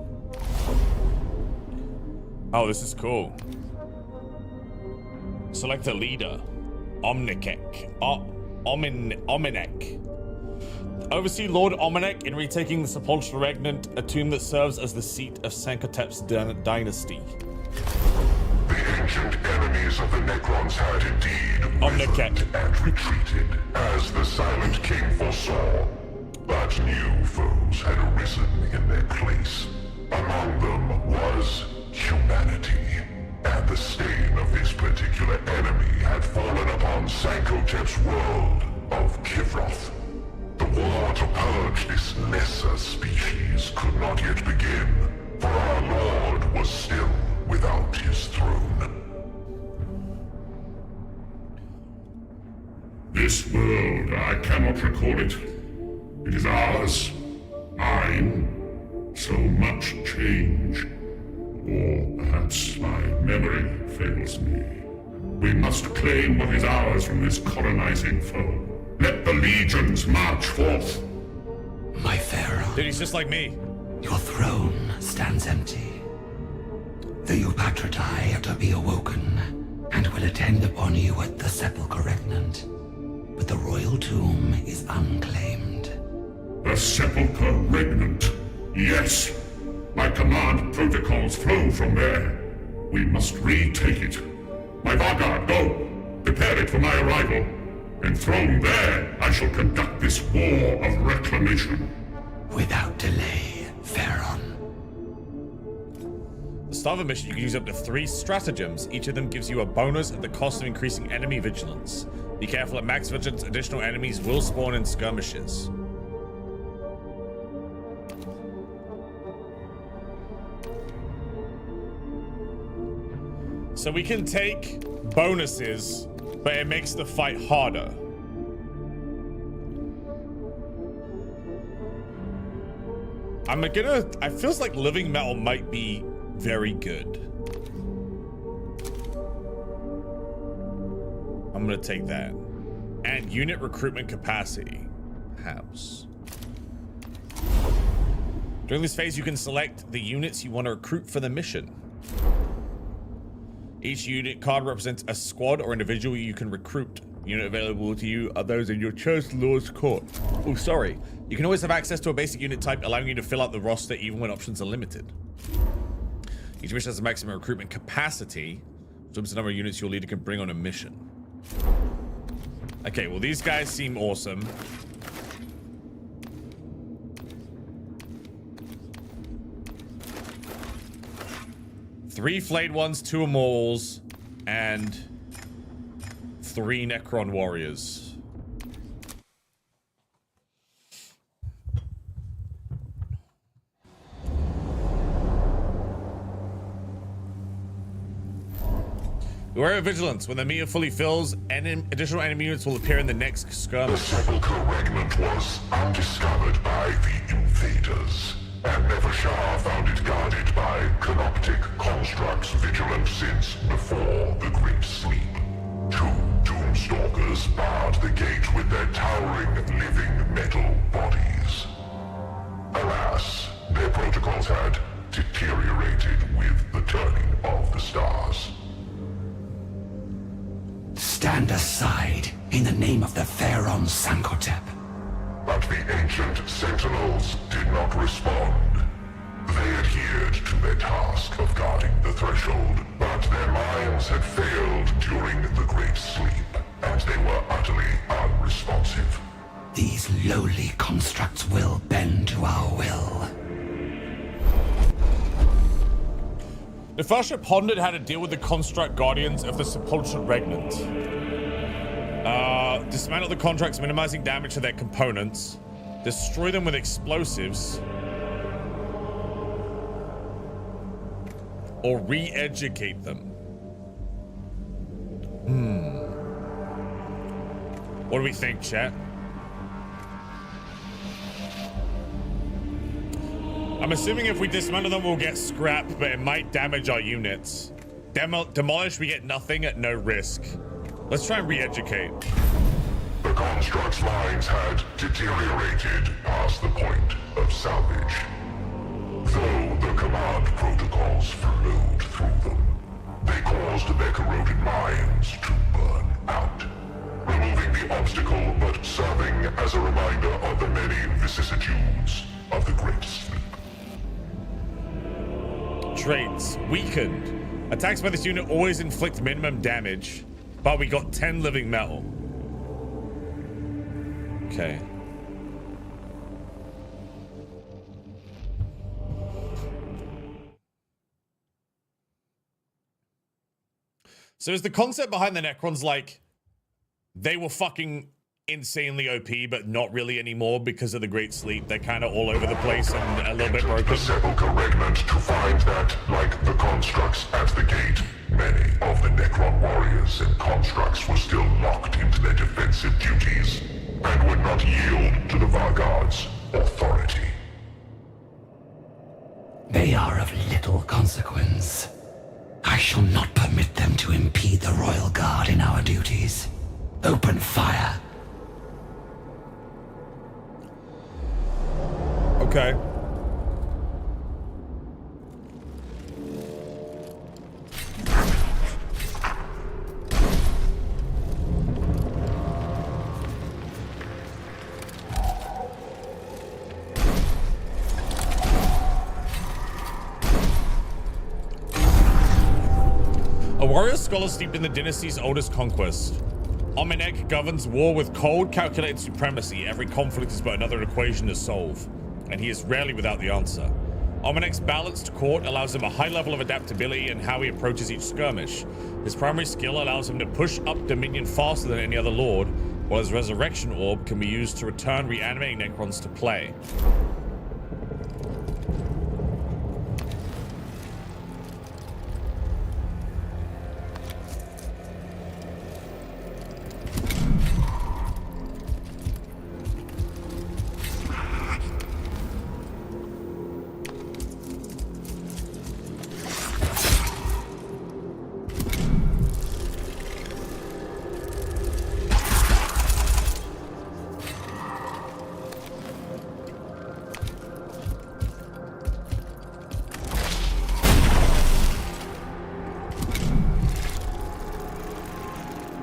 Oh, this is cool. Select a leader. Omnikek. Ominek. Oversee Lord Ominek in retaking the Sepulchre Regnant, a tomb that serves as the seat of Sankotep's dynasty. The ancient enemies of the Necrons had indeed withered and retreated, as the Silent King foresaw. But new foes had arisen in their place. Among them was humanity, and the stain of this particular enemy had fallen upon Sankotep's world of Kivroth. The war to purge this lesser species could not yet begin, for our Lord was still without his throne. This world, I cannot recall it. It is ours. Mine. So much change. Or perhaps my memory fails me. We must claim what is ours from this colonizing foe. Let the legions march forth. My Pharaoh. Dude, he's just like me. Your throne stands empty. The Eupatridae are to be awoken, and will attend upon you at the Sepulchre Regnant. But the royal tomb is unclaimed. The Sepulchre Regnant. Yes. My command protocols flow from there. We must retake it. My Vargard, go! Prepare it for my arrival. Enthroned there, I shall conduct this war of reclamation. Without delay, Pharaon. The start of a mission, you can use up to 3 stratagems. Each of them gives you a bonus at the cost of increasing enemy vigilance. Be careful at max vigilance, additional enemies will spawn in skirmishes. So we can take bonuses, but it makes the fight harder. I feels like living metal might be very good. I'm gonna take that. And unit recruitment capacity. Perhaps. During this phase, you can select the units you want to recruit for the mission. Each unit card represents a squad or individual you can recruit. Unit available to you are those in your chosen Lord's Court. Oh, sorry. You can always have access to a basic unit type, allowing you to fill out the roster even when options are limited. Each mission has a maximum recruitment capacity, which limits the number of units your leader can bring on a mission. Okay, well, these guys seem awesome. Three flayed ones, 2 immortals, and 3 Necron warriors. Beware of vigilance. When the meter fully fills, additional enemy units will appear in the next The skirmish. sepulchre remnant was undiscovered by the invaders, and Nevershah found it guarded by canoptic constructs vigilant since before the Great Sleep. 2 Doomstalkers barred the gate with their towering, living metal bodies. Alas, their protocols had deteriorated with the turning of the stars. Stand aside in the name of the Pharaon Sankotep. But the ancient sentinels did not respond. They adhered to their task of guarding the threshold, but their minds had failed during the Great Sleep, and they were utterly unresponsive. These lowly constructs will bend to our will. Nefasha pondered how to deal with the construct guardians of the sepulchral regnant. Dismantle the contracts, minimizing damage to their components. Destroy them with explosives. Or re-educate them. What do we think, chat? I'm assuming if we dismantle them, we'll get scrapped, but it might damage our units. Demolish, we get nothing at no risk. Let's try and re-educate. The construct's minds had deteriorated past the point of salvage. Though the command protocols flowed through them, they caused their corroded minds to burn out, removing the obstacle but serving as a reminder of the many vicissitudes of the Great Sleep. Traits. Weakened. Attacks by this unit always inflict minimum damage, but we got 10 living metal. Okay. So is the concept behind the Necrons like they were fucking insanely OP, but not really anymore because of the Great Sleep? They're kind of all over the place and a little bit broken. The sepulchre regnant to find that, like the constructs at the gate, many of the Necron warriors and constructs were still locked into their defensive duties and would not yield to the Vanguard's authority. They are of little consequence. I shall not permit them to impede the Royal Guard in our duties. Open fire. Okay. A warrior scholar steeped in the dynasty's oldest conquest. Ominek governs war with cold, calculated supremacy. Every conflict is but another equation to solve, and he is rarely without the answer. Ominek's balanced court allows him a high level of adaptability in how he approaches each skirmish. His primary skill allows him to push up Dominion faster than any other lord, while his resurrection orb can be used to return reanimating Necrons to play.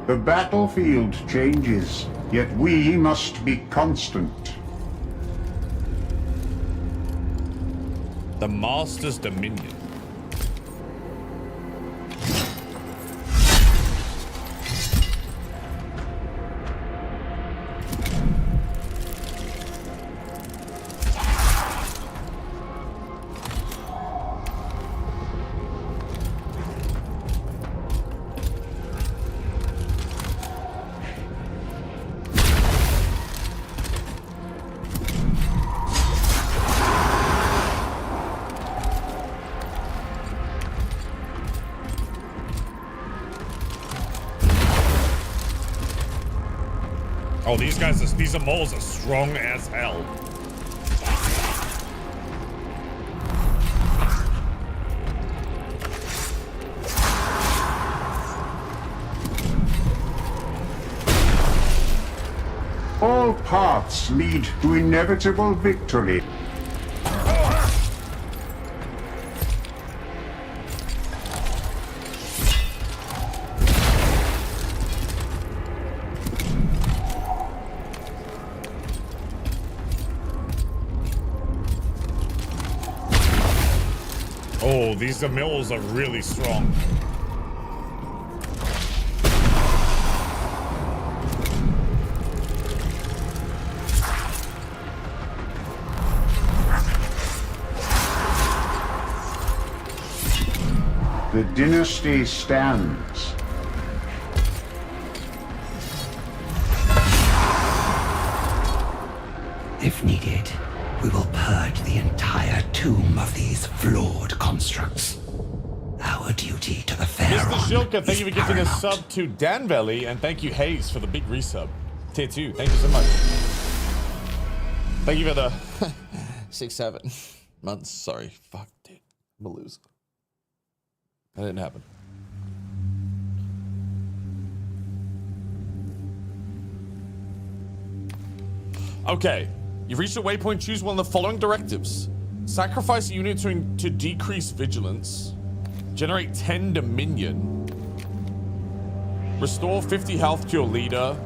The battlefield changes, yet we must be constant. The Master's Dominion. Oh, these moles are strong as hell. All paths lead to inevitable victory. Oh, these mills are really strong. The dynasty stands. If needed, we will purge the entire tomb of these flawed constructs. Our duty to the Pharaoh. Mr. Shilka, thank you for giving a sub to Dan Valley, and thank you, Hayes, for the big resub. Tier 2, thank you so much. Thank you for the 6-7 months. Sorry. Fuck, dude. I'm gonna lose. That didn't happen. Okay. You've reached a waypoint. Choose one of the following directives. Sacrifice a unit to decrease vigilance. Generate 10 dominion. Restore 50 health to your leader.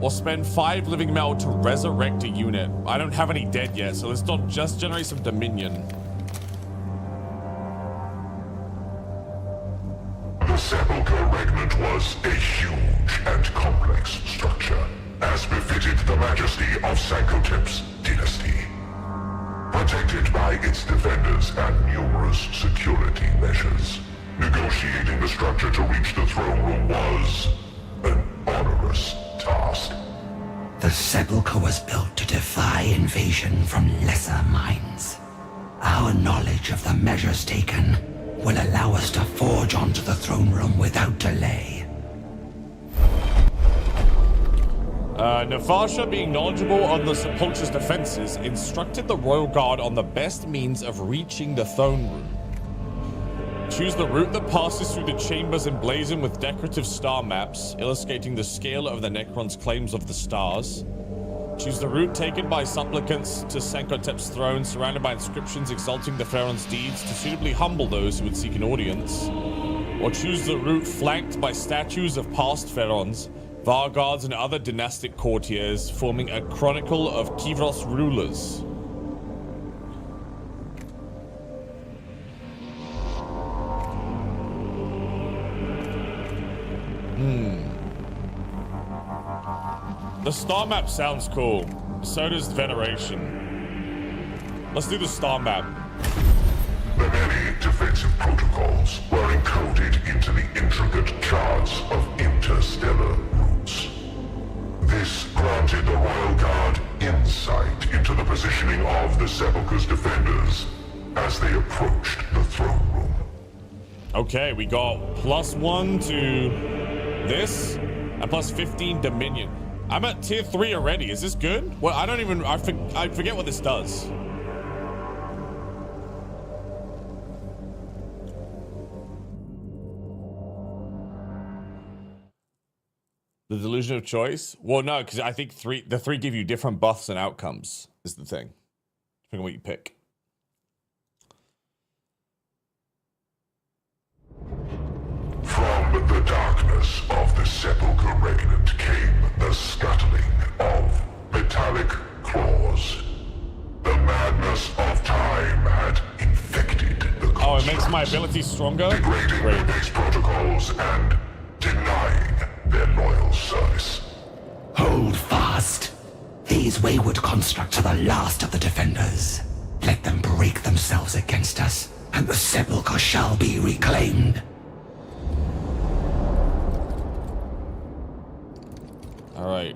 Or spend 5 living metal to resurrect a unit. I don't have any dead yet, so let's not just generate some dominion. The Sepulchre Regnant was a huge and complex structure, as befitted the majesty of Sankotep's dynasty. Protected by its defenders and numerous security measures, negotiating the structure to reach the throne room was an onerous task. The Sepulchre was built to defy invasion from lesser minds. Our knowledge of the measures taken will allow us to forge onto the throne room without delay. Nefasha, being knowledgeable on the Sepulchre's defenses, instructed the Royal Guard on the best means of reaching the throne room. Choose the route that passes through the chambers emblazoned with decorative star maps, illustrating the scale of the Necrons' claims of the stars. Choose the route taken by supplicants to Sankotep's throne, surrounded by inscriptions exalting the Pharaoh's deeds to suitably humble those who would seek an audience. Or choose the route flanked by statues of past Pharaohs, Varguards, and other dynastic courtiers, forming a chronicle of Kivros rulers. The star map sounds cool. So does Veneration. Let's do the star map. The many defensive protocols were encoded into the intricate charts of interstellar routes. This granted the Royal Guard insight into the positioning of the Sepulchre's defenders as they approached the throne room. Okay, we got +1 to this and plus 15 dominion. I'm at tier 3 already. Is this good? Well, I forget what this does. The delusion of choice? Well, no, because I think the three give you different buffs and outcomes is the thing. Depending on what you pick. From the darkness of the sepulchre regnant came the scuttling of metallic claws. The madness of time had infected the Oh, it makes constructs, my ability stronger? degrading Great. the base protocols and denying their loyal service. Hold fast. These wayward constructs are the last of the defenders. Let them break themselves against us, and the sepulchre shall be reclaimed. All right.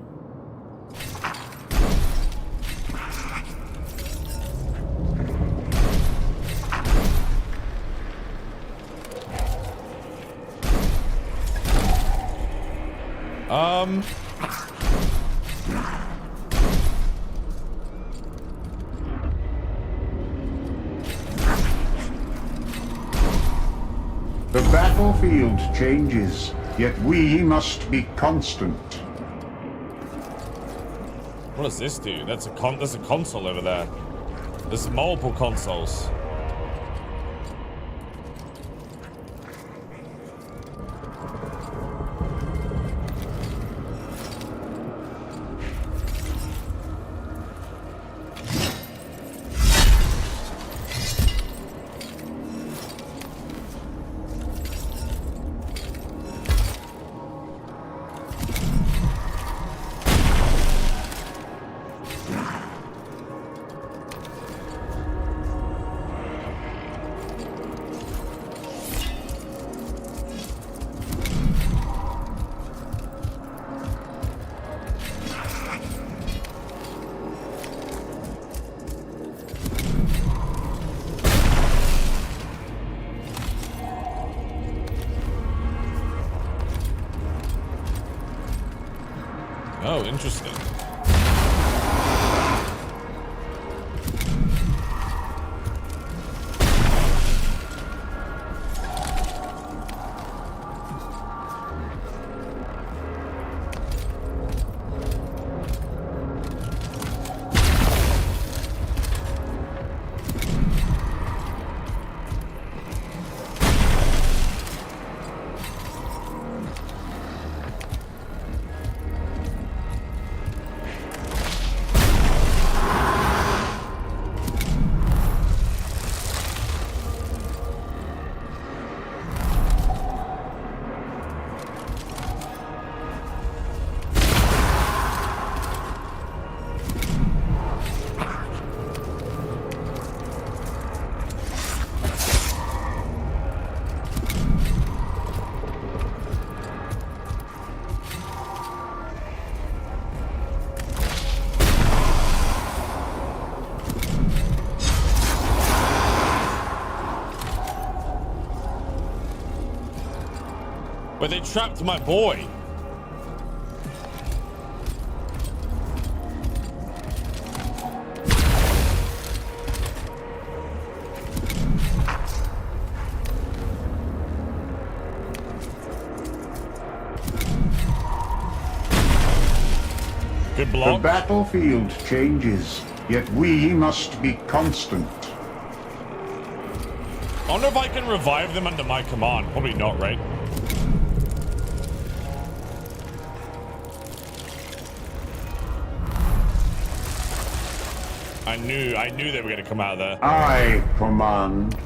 The battlefield changes, yet we must be constant. What does this do? That's a console over there. There's multiple consoles. Oh, interesting. But they trapped my boy. Good The block. battlefield changes, yet we must be constant. I wonder if I can revive them under my command. Probably not, right? I knew they were gonna come out of there. I command.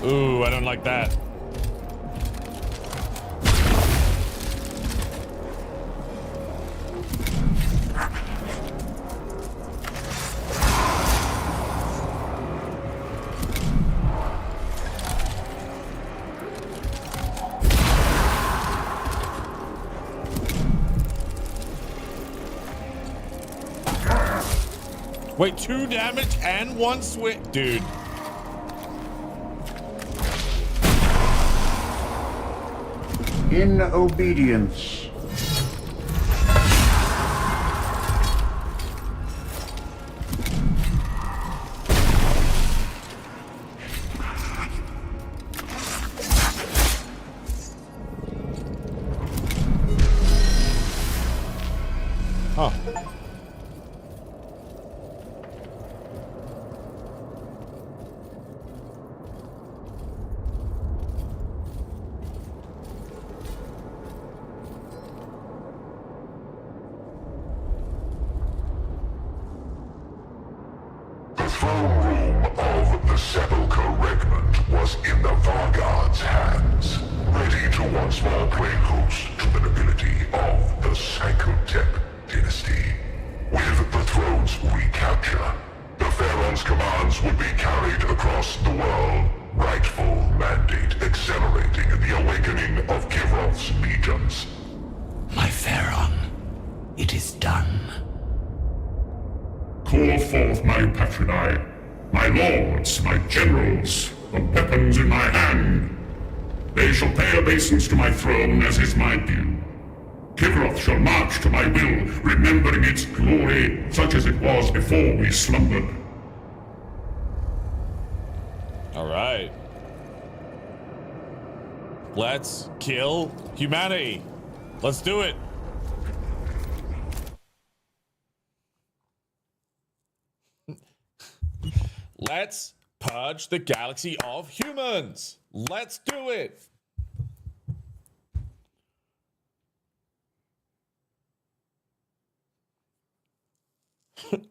Ooh, I don't like that. Wait, 2 damage and 1 switch, dude. In obedience. Huh. The throne room of the Sepulchre Regnant was in the Vanguard's hands, ready to once more play host to the nobility of the Sankotep dynasty. With the throne's recapture, the Pharaoh's commands would be carried across the world, rightful mandate accelerating the awakening of Kivroth's legions. My Pharaon, it is done. Call forth my patroni, my lords, my generals, the weapons in my hand. They shall pay obeisance to my throne as is my due. Kivroth shall march to my will, remembering its glory such as it was before we slumbered. All right. Let's kill humanity. Let's do it. Let's purge the galaxy of humans. Let's do it.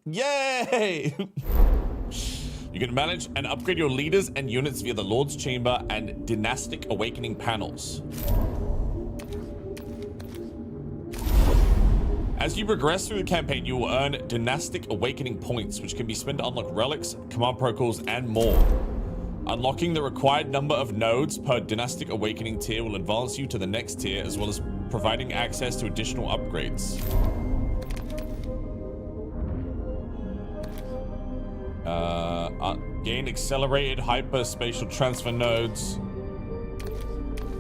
Yay! You can manage and upgrade your leaders and units via the Lord's Chamber and Dynastic Awakening panels. As you progress through the campaign, you will earn Dynastic Awakening points, which can be spent to unlock relics, command protocols, and more. Unlocking the required number of nodes per Dynastic Awakening tier will advance you to the next tier, as well as providing access to additional upgrades. Gain accelerated hyperspatial transfer nodes.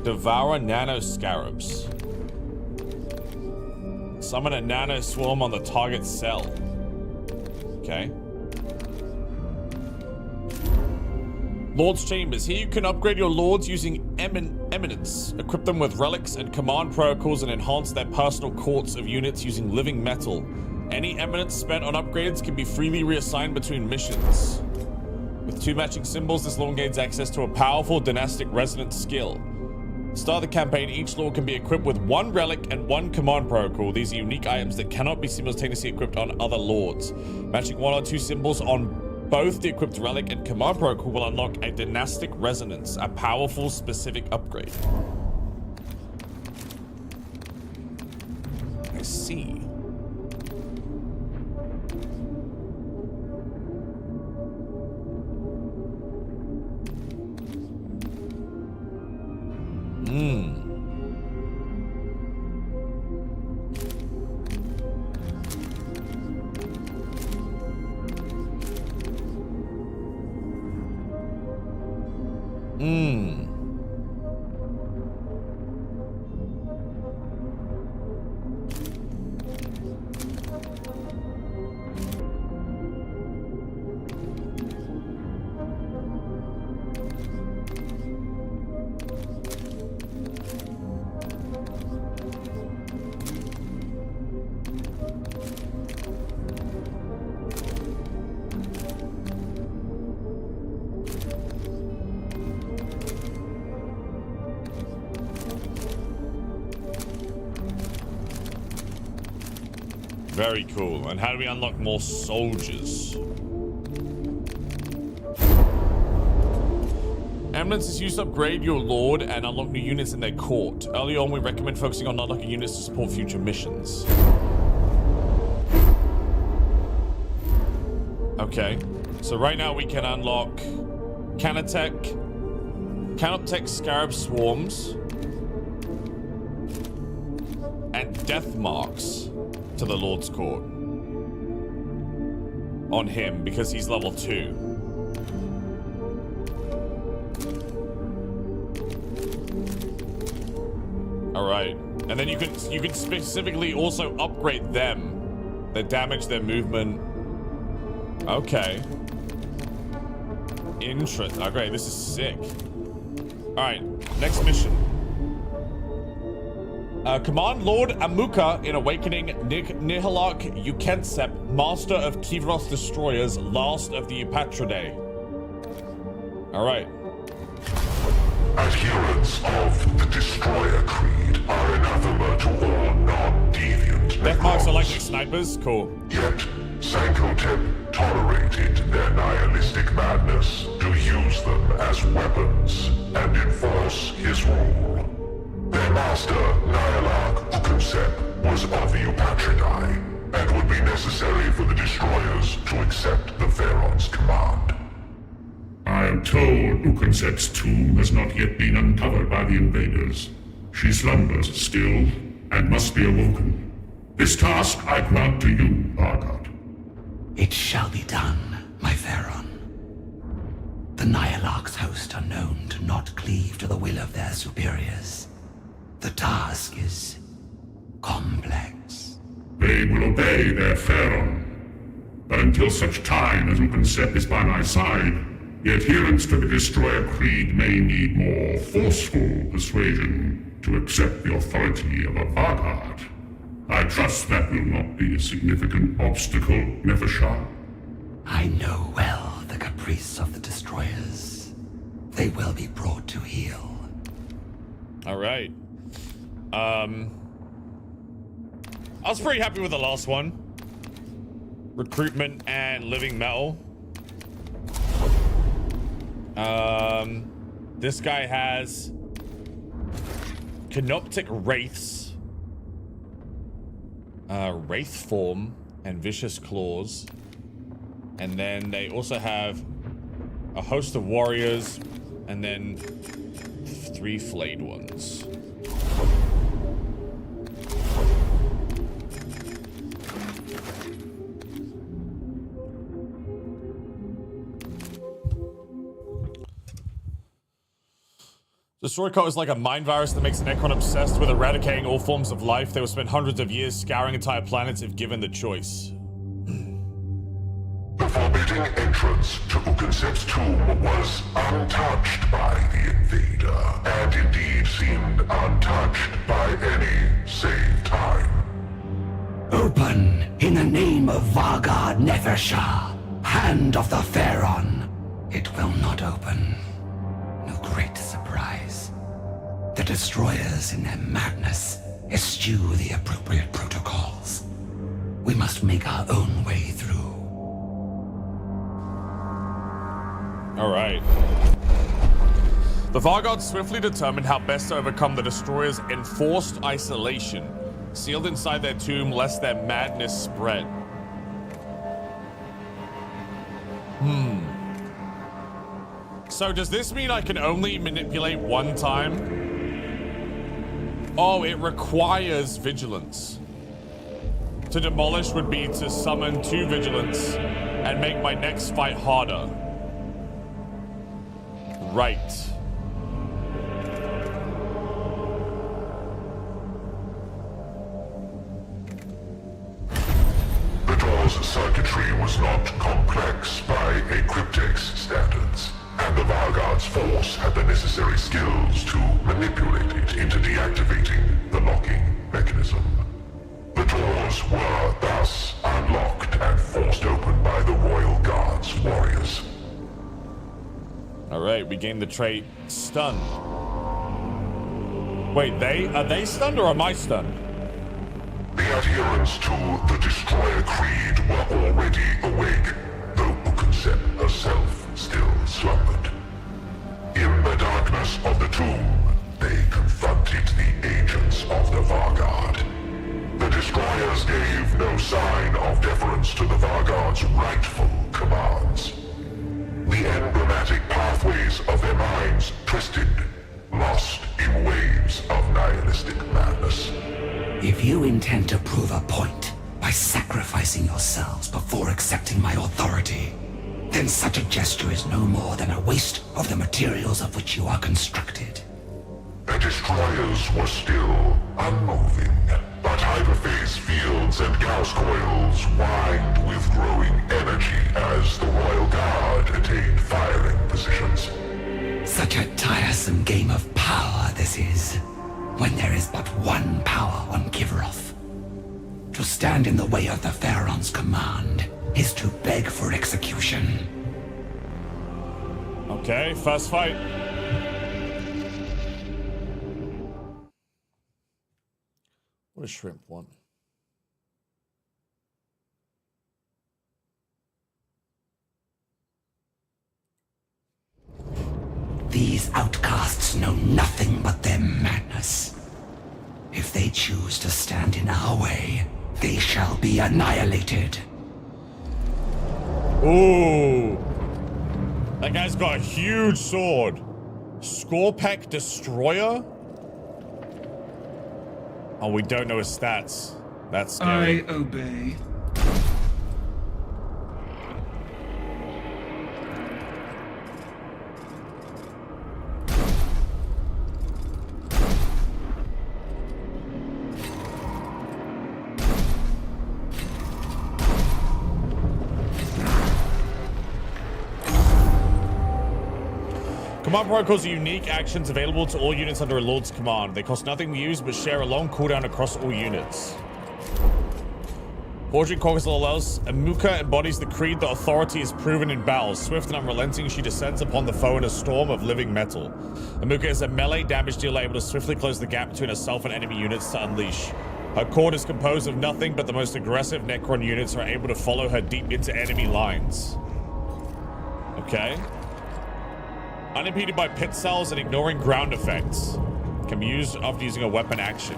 Devour nano scarabs. Summon a nano swarm on the target cell. Okay. Lord's Chambers. Here you can upgrade your lords using eminence. Equip them with relics and command protocols and enhance their personal courts of units using living metal. Any eminence spent on upgrades can be freely reassigned between missions. With 2 matching symbols, this lord gains access to a powerful dynastic resonance skill. Start the campaign, each lord can be equipped with 1 relic and 1 command protocol. These are unique items that cannot be simultaneously equipped on other lords. Matching 1 or 2 symbols on both the equipped relic and command protocol will unlock a dynastic resonance, a powerful specific upgrade. I see. Very cool. And how do we unlock more soldiers? Remnants is used to upgrade your lord and unlock new units in their court. Early on, we recommend focusing on unlocking units to support future missions. Okay, so right now we can unlock Canoptech Scarab Swarms and Death Marks to the Lord's Court on him because he's level 2. All right, and then you can specifically also upgrade them. Their damage, their movement. Okay. Interesting. Okay, this is sick. All right, next mission. Command Lord Amuka in Awakening Nihalak Ukensep, Master of Kivros Destroyers, last of the Eupatridae. All right. Adherents of the Destroyer Creed are anathema to all non-deviant Death marks are like Necrons. snipers? Cool. Yet, Sankotep tolerated their nihilistic madness to use them as weapons and enforce his rule. Their master, Nihalak Ukensep, was of the Eupatridae, and would be necessary for the Destroyers to accept the Pharaoh's command. I am told Ukensep's tomb has not yet been uncovered by the invaders. She slumbers still, and must be awoken. This task I grant to you, Vargard. It shall be done, my Pharaon. The Nihalak's host are known to not cleave to the will of their superiors. The task is complex. They will obey their Pharaon. But until such time as Ukensep is by my side, the adherents to the Destroyer Creed may need more forceful persuasion to accept the authority of a Vargard. I trust that will not be a significant obstacle, Nefershah. I know well the caprice of the Destroyers. They will be brought to heel. All right. I was pretty happy with the last one. Recruitment and living metal. This guy has Canoptic Wraiths, Wraith Form, and Vicious Claws. And then they also have a host of warriors, and then 3 flayed ones. Destroy Cult is like a mind virus that makes Necron obsessed with eradicating all forms of life. They will spend hundreds of years scouring entire planets if given the choice. The forbidding entrance to Ukensep's tomb was untouched by the invader, and indeed seemed untouched by any save time. Open in the name of Vargard Nefershah, Hand of the Pharaon. It will not open. No great surprise. The Destroyers, in their madness, eschew the appropriate protocols. We must make our own way through. All right. The Vargard swiftly determined how best to overcome the Destroyers' enforced isolation, sealed inside their tomb lest their madness spread. So does this mean I can only manipulate one time? Oh, it requires vigilance. To demolish would be to summon 2 vigilance and make my next fight harder. Right. The door's circuitry was not complex by a cryptex standards, and the Vargard's force had the necessary skills to manipulate it into deactivating the locking mechanism. The doors were thus unlocked and forced open by the Royal Guard's warriors. All right, we gained the trait Stun. Wait, are they stunned or am I stunned? The adherents to the Destroyer Creed were already awake, though Ukensep herself still slumbered. In the tomb, they confronted the agents of the Vanguard. The destroyers gave no sign of deference to the Vanguard's rightful commands. The emblematic pathways of their minds twisted, lost in waves of nihilistic madness. If you intend to prove a point by sacrificing yourselves before accepting my authority, then such a gesture is no more than a waste of the materials of which you are constructed. The destroyers were still unmoving, but hyperphase fields and Gauss coils whined with growing energy as the Royal Guard attained firing positions. Such a tiresome game of power this is, when there is but one power on Kivaroth. To stand in the way of the Pharaon's command is to beg for execution. Okay, first fight. What does Shrimp want? These outcasts know nothing but their madness. If they choose to stand in our way, they shall be annihilated. Ooh. That guy's got a huge sword. Scorpec Destroyer? Oh, we don't know his stats. That's scary. I obey. Command protocols are unique actions available to all units under a Lord's command. They cost nothing to use, but share a long cooldown across all units. Forging conquers all else. Amuka embodies the creed that authority is proven in battle. Swift and unrelenting, she descends upon the foe in a storm of living metal. Amuka is a melee damage dealer able to swiftly close the gap between herself and enemy units to unleash. Her cord is composed of nothing but the most aggressive Necron units are able to follow her deep into enemy lines. Okay. Unimpeded by pit cells and ignoring ground effects. Can be used after using a weapon action.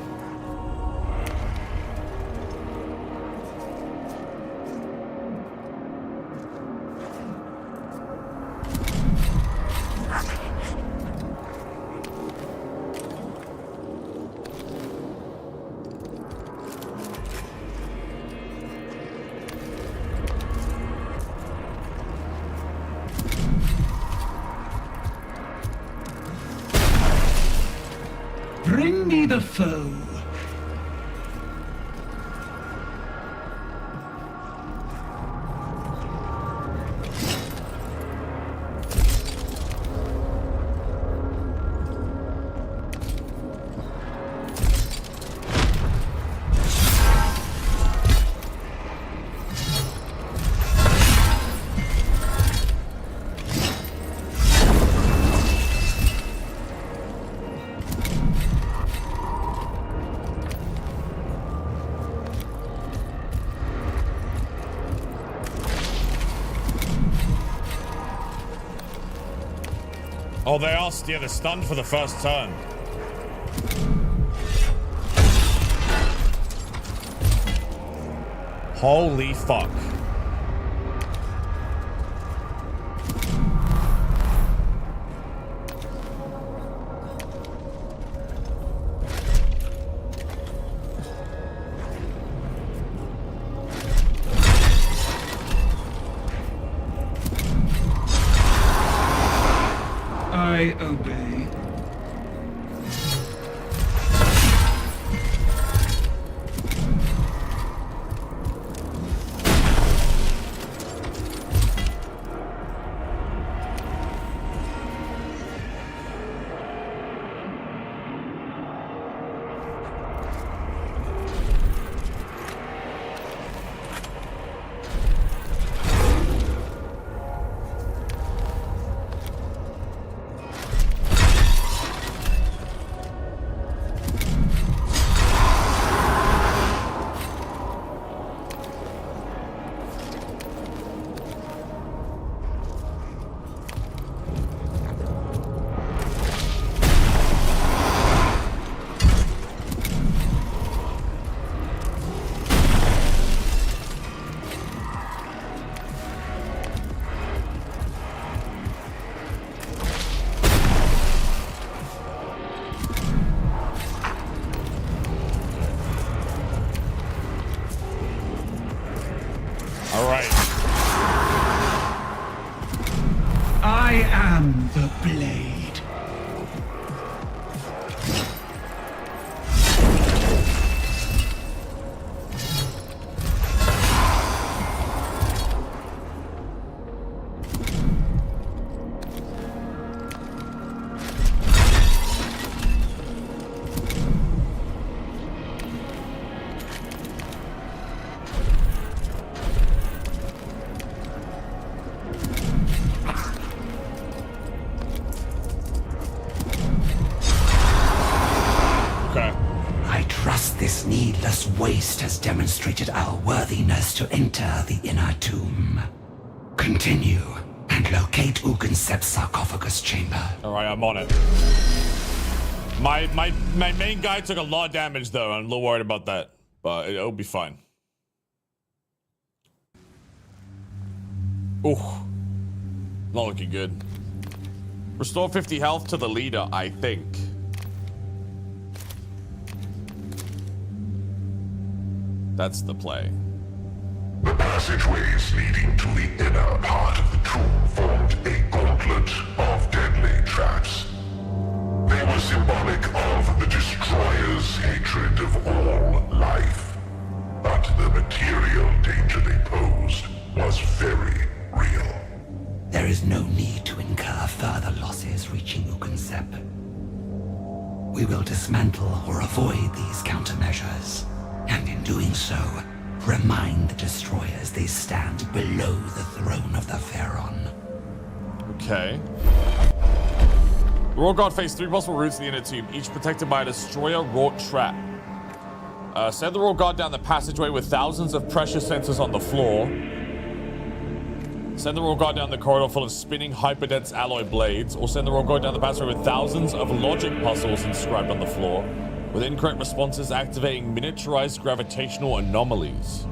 Bring me the foe. Oh, they are, yeah, they're stunned for the first turn. Holy fuck. I obey. I am the blade. This needless waste has demonstrated our worthiness to enter the inner tomb. Continue and locate Ugansep's sarcophagus chamber. Alright, I'm on it. My main guy took a lot of damage though, I'm a little worried about that. But it'll be fine. Ooh. Not looking good. Restore 50 health to the leader, I think. That's the play. The passageways leading to the inner part of the tomb formed a gauntlet of deadly traps. They were symbolic of the Destroyer's hatred of all life. But the material danger they posed was very real. There is no need to incur further losses reaching Ugansep. We will dismantle or avoid these countermeasures. And in doing so, remind the Destroyers they stand below the throne of the Pharaon. Okay. The Royal Guard face 3 possible routes to the inner tomb, each protected by a Destroyer-wrought trap. Send the Royal Guard down the passageway with thousands of pressure sensors on the floor. Send the Royal Guard down the corridor full of spinning hyperdense alloy blades, or send the Royal Guard down the passageway with thousands of logic puzzles inscribed on the floor, with incorrect responses activating miniaturized gravitational anomalies.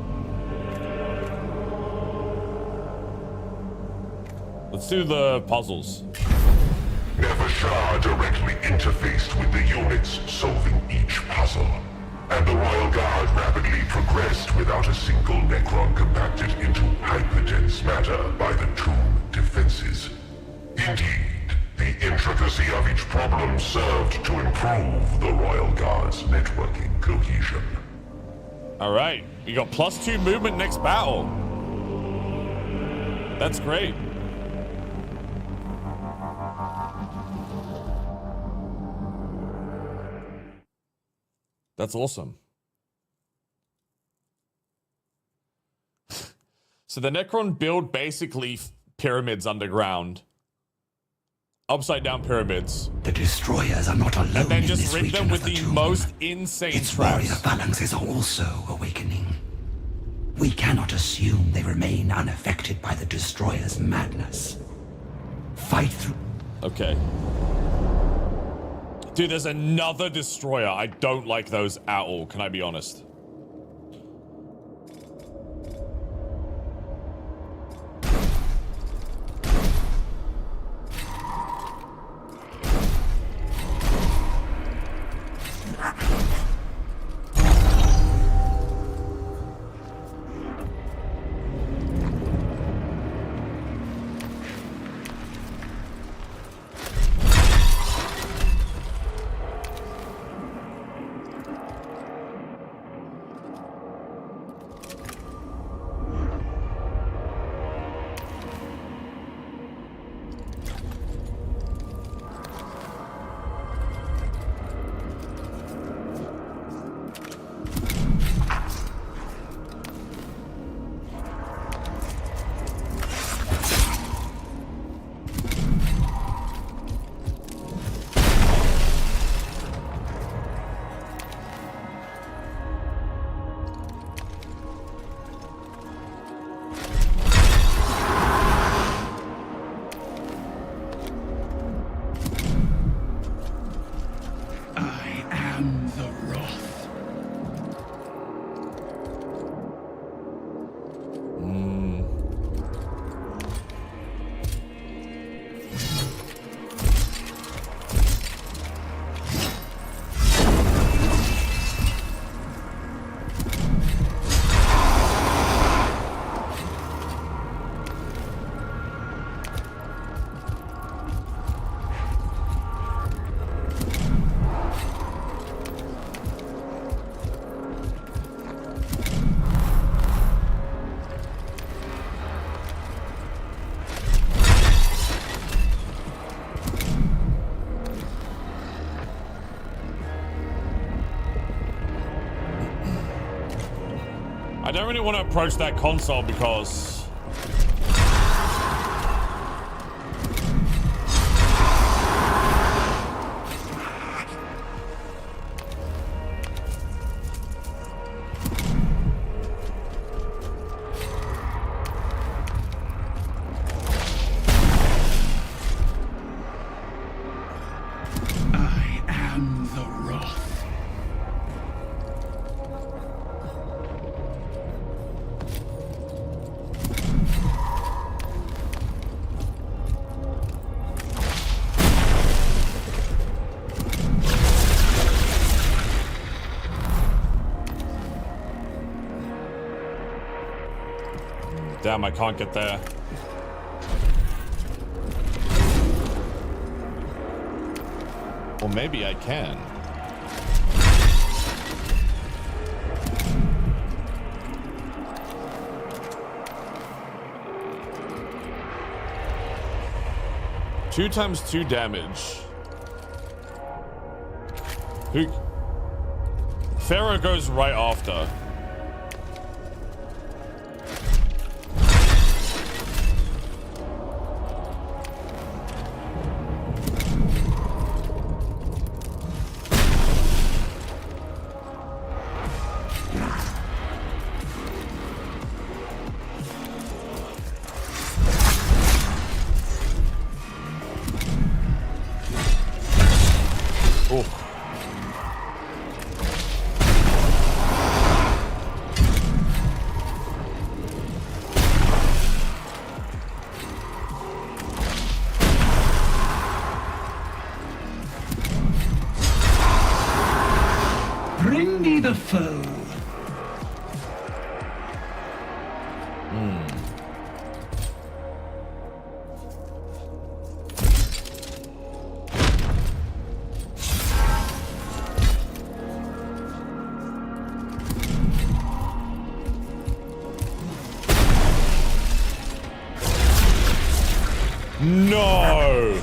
Let's do the puzzles. Nevershah directly interfaced with the units solving each puzzle, and the Royal Guard rapidly progressed without a single Necron compacted into hyperdense matter by the tomb defenses. Indeed, the intricacy of each problem served to improve the Royal Guard's networking cohesion. Alright, we got +2 movement next battle. That's great. That's awesome. So the Necron build basically pyramids underground. Upside down pyramids. The Destroyers are not alone and then in just this rig them region with of the the tomb. most insane Its traps. warrior phalanxes are also awakening. We cannot assume they remain unaffected by the Destroyer's madness. Fight through... Okay. Dude, there's another Destroyer. I don't like those at all, can I be honest? don't really want to approach that console because... I am the wrath. Damn, I can't get there. Or maybe I can. Two times 2 damage. Who? Pharaoh goes right after. Bring me the foe. No!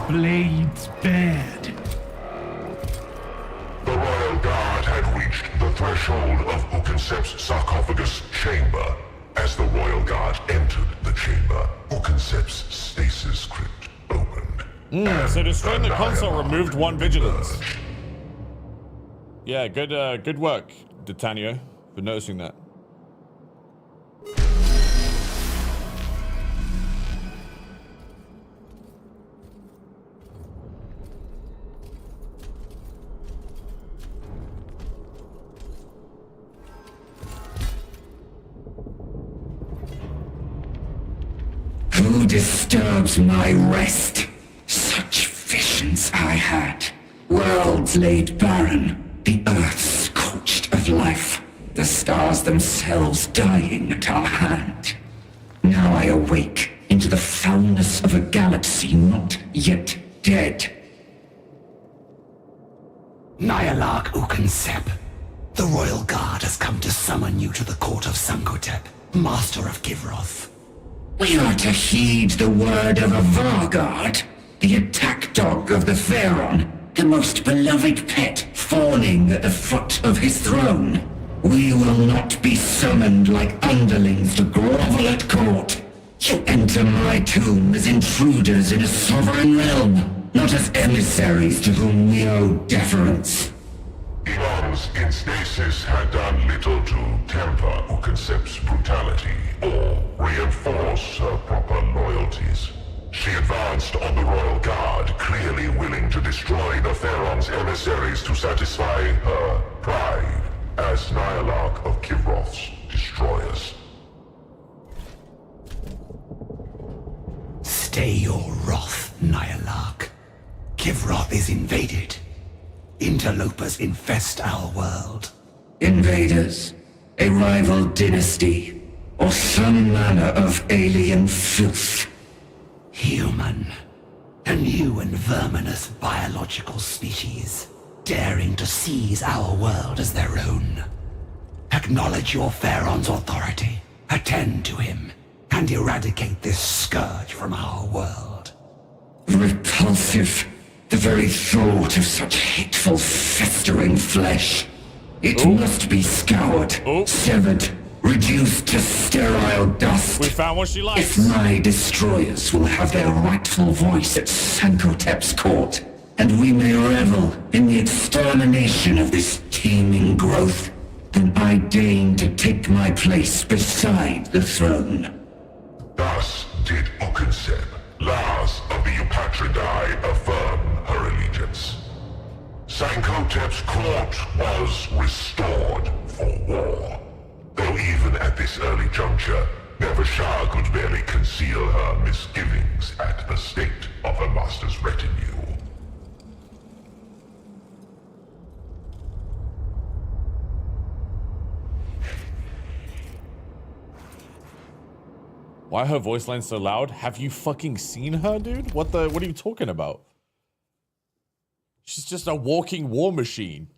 Blades bared. The Royal Guard had reached the threshold of Ukensep's sarcophagus chamber. As the Royal Guard entered the chamber, Ukensep's stasis crypt opened. So destroying the console Nihilar removed 1 vigilance. emerged. Yeah, good work, D'Artagnan, for noticing that. Who disturbs my rest? Such visions I had. Worlds laid barren, the earth scorched of life, the stars themselves dying at our hand. Now I awake into the foulness of a galaxy not yet dead. Nihilarch Ukensep, the Royal Guard has come to summon you to the court of Sankotep, Master of Givroth. We are to heed the word of a Vargard, the attack dog of the Pharaon, the most beloved pet fawning at the foot of his throne. We will not be summoned like underlings to grovel at court. You enter my tomb as intruders in a sovereign realm, not as emissaries to whom we owe deference. Imams in stasis had done little to temper Ukensep's brutality or reinforce her proper loyalties. She advanced on the Royal Guard, clearly willing to destroy the Pharaon's emissaries to satisfy her pride as Nihilarch of Givroth's destroyers. Stay your wrath, Nihilarch. Givroth is invaded. Interlopers infest our world. Invaders, a rival dynasty, or some manner of alien filth. Human. A new and verminous biological species, daring to seize our world as their own. Acknowledge your Pharaon's authority, attend to him, and eradicate this scourge from our world. Repulsive. The very thought of such hateful, festering flesh. It must be scoured, severed, reduced to sterile dust. We found what she likes. If my destroyers will have their rightful voice at Sankotep's court, and we may revel in the extermination of this teeming growth, then I deign to take my place beside the throne. Thus did Ukenseb, last of the Eupatridae, affirm her allegiance. Sankotep's court was restored for war. Though even at this early juncture, Nevershah could barely conceal her misgivings at the state of her master's retinue. Why her voice line so loud? Have you fucking seen her, dude? What are you talking about? She's just a walking war machine.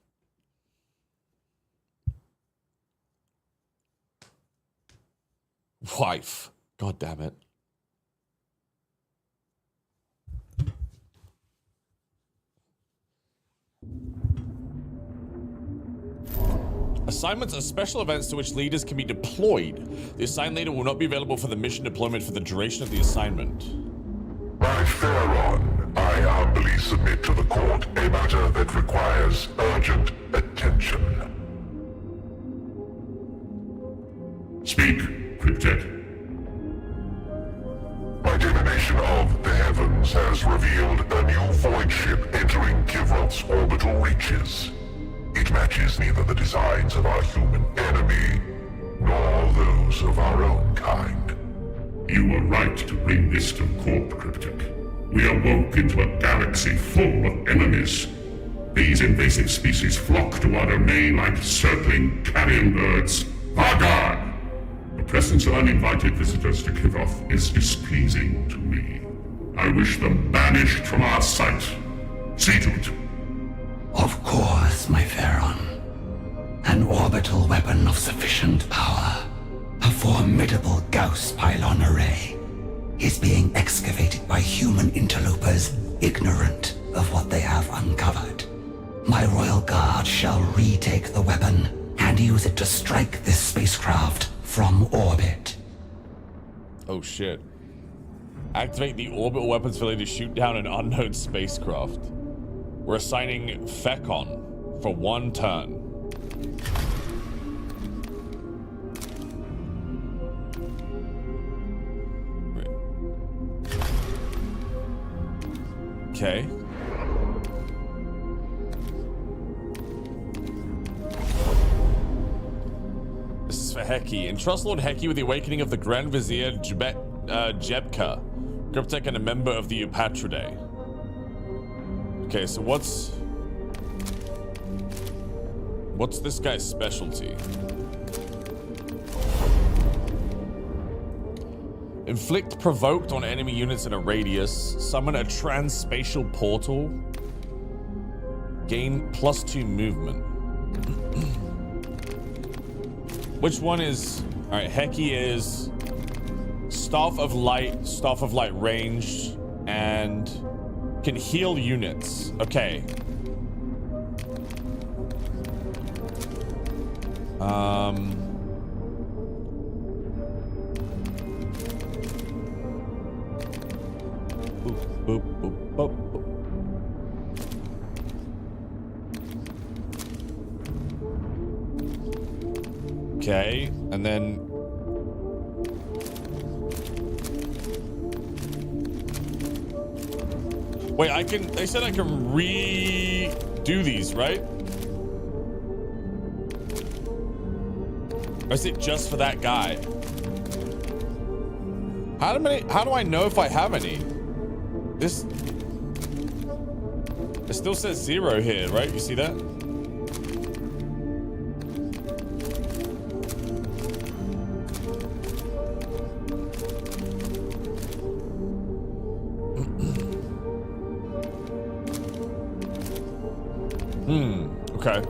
Wife. God damn it. Assignments are special events to which leaders can be deployed. The assigned leader will not be available for the mission deployment for the duration of the assignment. My Pharaon, I humbly submit to the court a matter that requires urgent attention. Speak, Cryptic. My divination of the heavens has revealed a new void ship entering Kivroth's orbital reaches. It matches neither the designs of our human enemy, nor those of our own kind. You were right to bring this to court, Cryptic. We awoke into a galaxy full of enemies. These invasive species flock to our domain like circling carrion birds. Vagar! The presence of uninvited visitors to Kivroth is displeasing to me. I wish them banished from our sight. See to it. Of course, my Pharaon. An orbital weapon of sufficient power, a formidable Gauss pylon array, is being excavated by human interlopers ignorant of what they have uncovered. My royal guard shall retake the weapon and use it to strike this spacecraft from orbit. Oh shit. Activate the orbital weapons ability to shoot down an unknown spacecraft. We're assigning Fekon for 1 turn. Okay. This is for Heki. Entrust Lord Heki with the awakening of the Grand Vizier Jebka, Cryptic and a member of the Eupatridae. Okay, so what's this guy's specialty? Inflict provoked on enemy units in a radius. Summon a transspatial portal. Gain +2 movement. Which one is... Alright, Heki is... Staff of Light range, and... Can heal units. Okay. Boop, boop, boop, boop, boop. Okay, and then wait, they said I can redo these, right? Or is it just for that guy? How do I know if I have any? This It still says 0 here, right? You see that? Okay.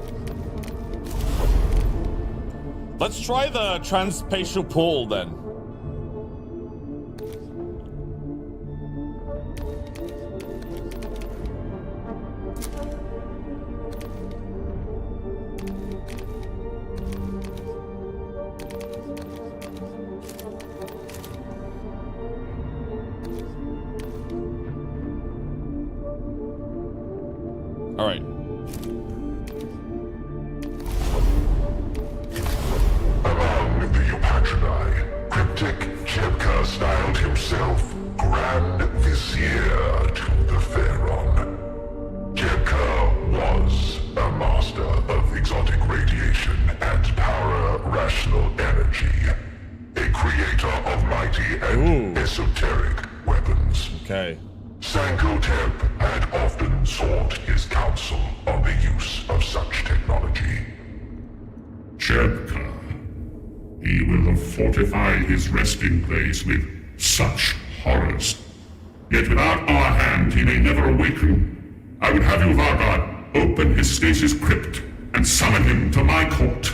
Let's try the transspatial pull then. All right. Cryptic Jebka styled himself Grand Vizier to the Pharaon. Jebka was a master of exotic radiation and para-rational energy, a creator of mighty and esoteric weapons. Okay. Sankotep had often sought his counsel on the use of such technology. Jebka. He will have fortified his resting place with such horrors. Yet without our hand, he may never awaken. I would have you, Vargard, open his stasis crypt and summon him to my court.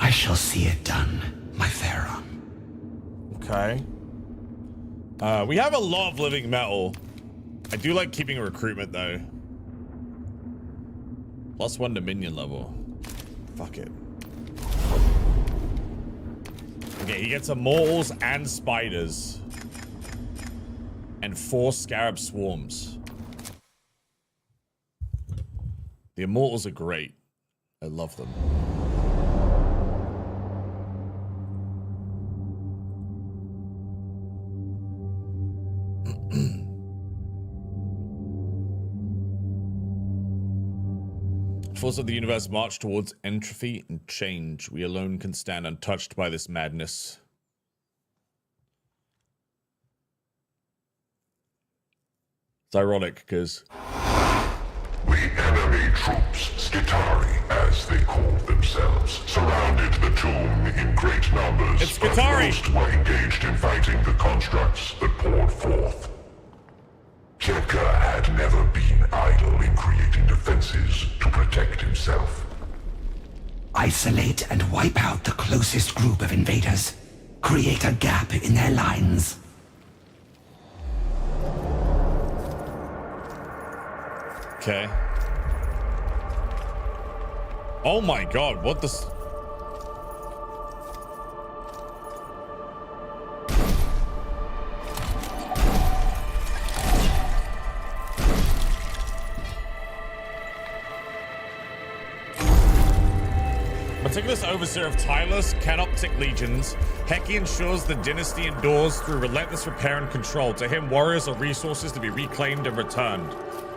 I shall see it done, my Pharaon. Okay. We have a lot of living metal. I do like keeping a recruitment though. +1 to minion level. Fuck it. Okay, he gets immortals and spiders. And 4 scarab swarms. The immortals are great. I love them. Forces of the universe march towards entropy and change. We alone can stand untouched by this madness. It's ironic because The enemy troops, Skitari, as they called themselves, surrounded the tomb in great numbers. It's Skitari! But most were engaged in fighting the constructs that poured forth. Jebka had never been idle in creating defenses to protect himself. Isolate and wipe out the closest group of invaders. Create a gap in their lines. okay. Oh my god, what the Meticulous overseer of tireless, canoptic legions, Heki ensures the dynasty endures through relentless repair and control. To him, warriors are resources to be reclaimed and returned.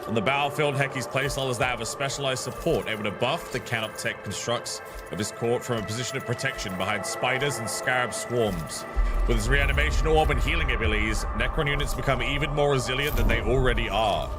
On the battlefield, Heki's playstyle is that of a specialized support, able to buff the canoptic constructs of his court from a position of protection behind spiders and scarab swarms. With his reanimation orb and healing abilities, Necron units become even more resilient than they already are.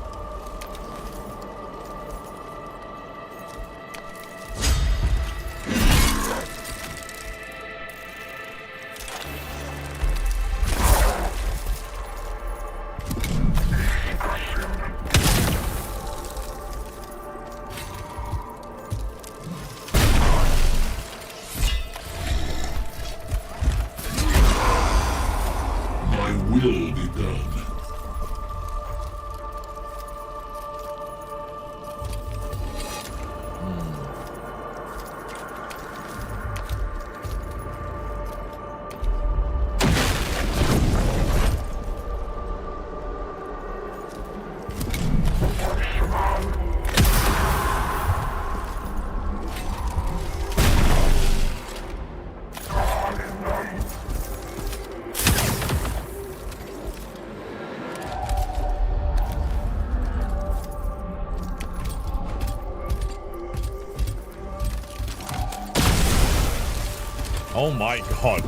Oh my god.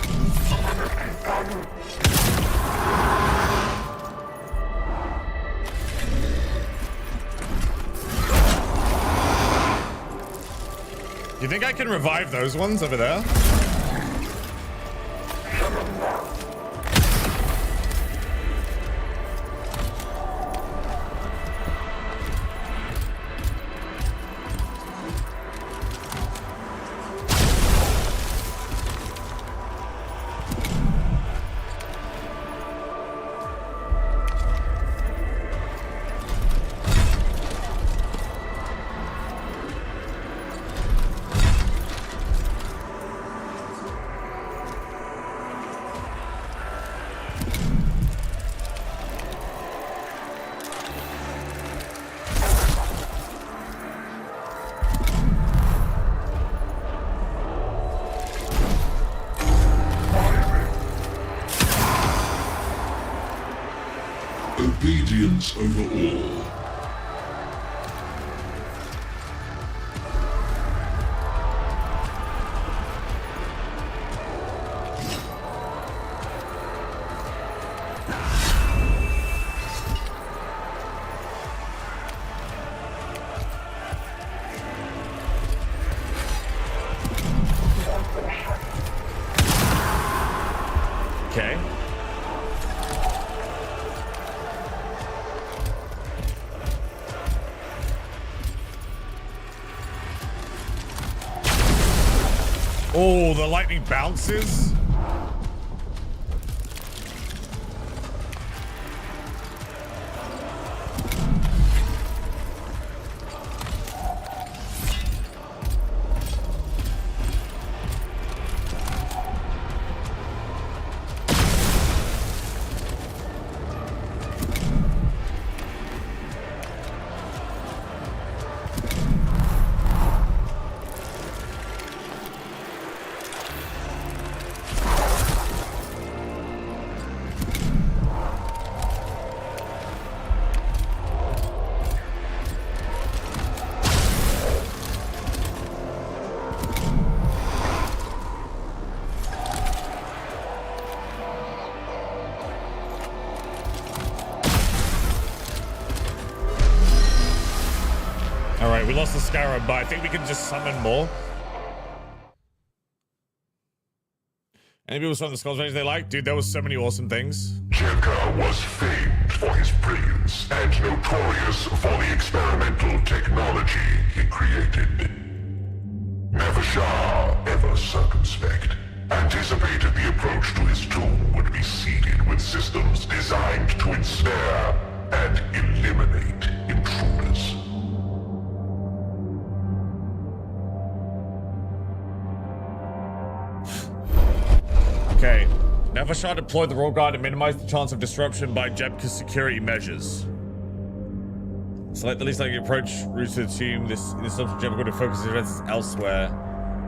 You think I can revive those ones over there? Obedience over all. Okay. Oh, the lightning bounces. Alright, we lost the Scarab, but I think we can just summon more. Any people summon the Skulls range they like? Dude, there was so many awesome things. Jebka was famed for his brilliance and notorious for the experimental technology he created. Nevershah, ever circumspect, anticipated the approach to his tomb would be seeded with systems designed to ensnare and eliminate intruders. Okay. Nevershah deployed the Royal Guard to minimize the chance of disruption by Jebka's security measures. Select the least likely approach route to the tomb. This assumption Jebka would focus his defenses elsewhere.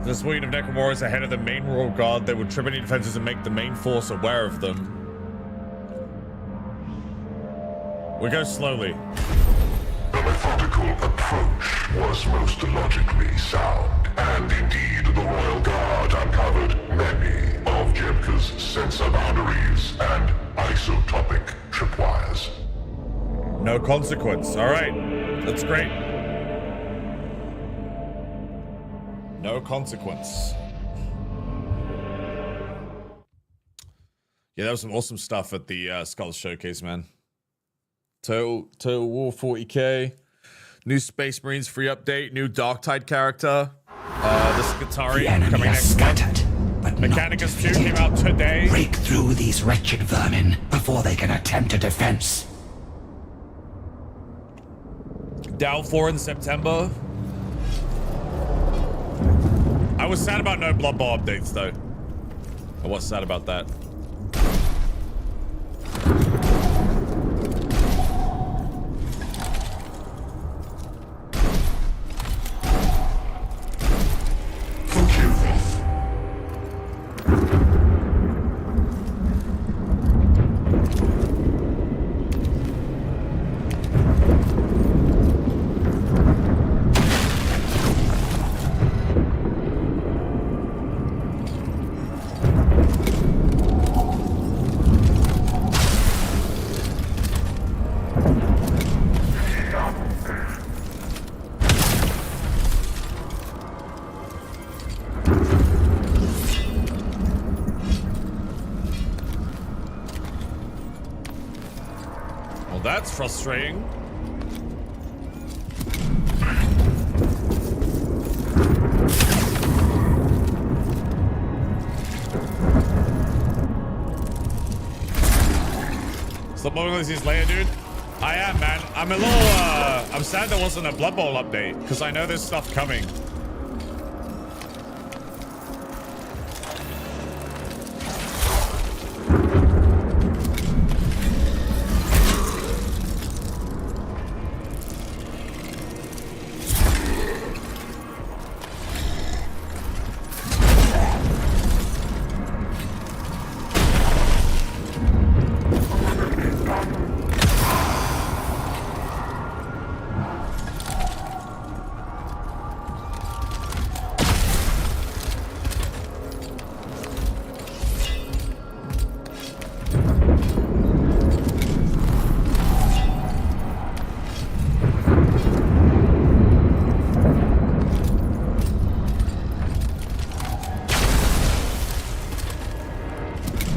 The suite of Necron warriors ahead of the main Royal Guard, they would trip any defenses and make the main force aware of them. We go slowly. The methodical approach was most logically sound, and indeed the Royal Guard uncovered many of Jebka's sensor boundaries and isotopic tripwires. No consequence. Alright. That's great. No consequence. Yeah, that was some awesome stuff at the Skulls Showcase, man. Total War 40k. New Space Marines free update. New Darktide character. The Skitari coming next month. But Mechanicus 2 came out today. Break through these wretched vermin before they can attempt a defense. Dow 4 in September. I was sad about no Blood Bowl updates, though. I was sad about that. that's frustrating. Stop moving with these layer, dude. I am, man. I'm a little, I'm sad there wasn't a Blood Bowl update, because I know there's stuff coming.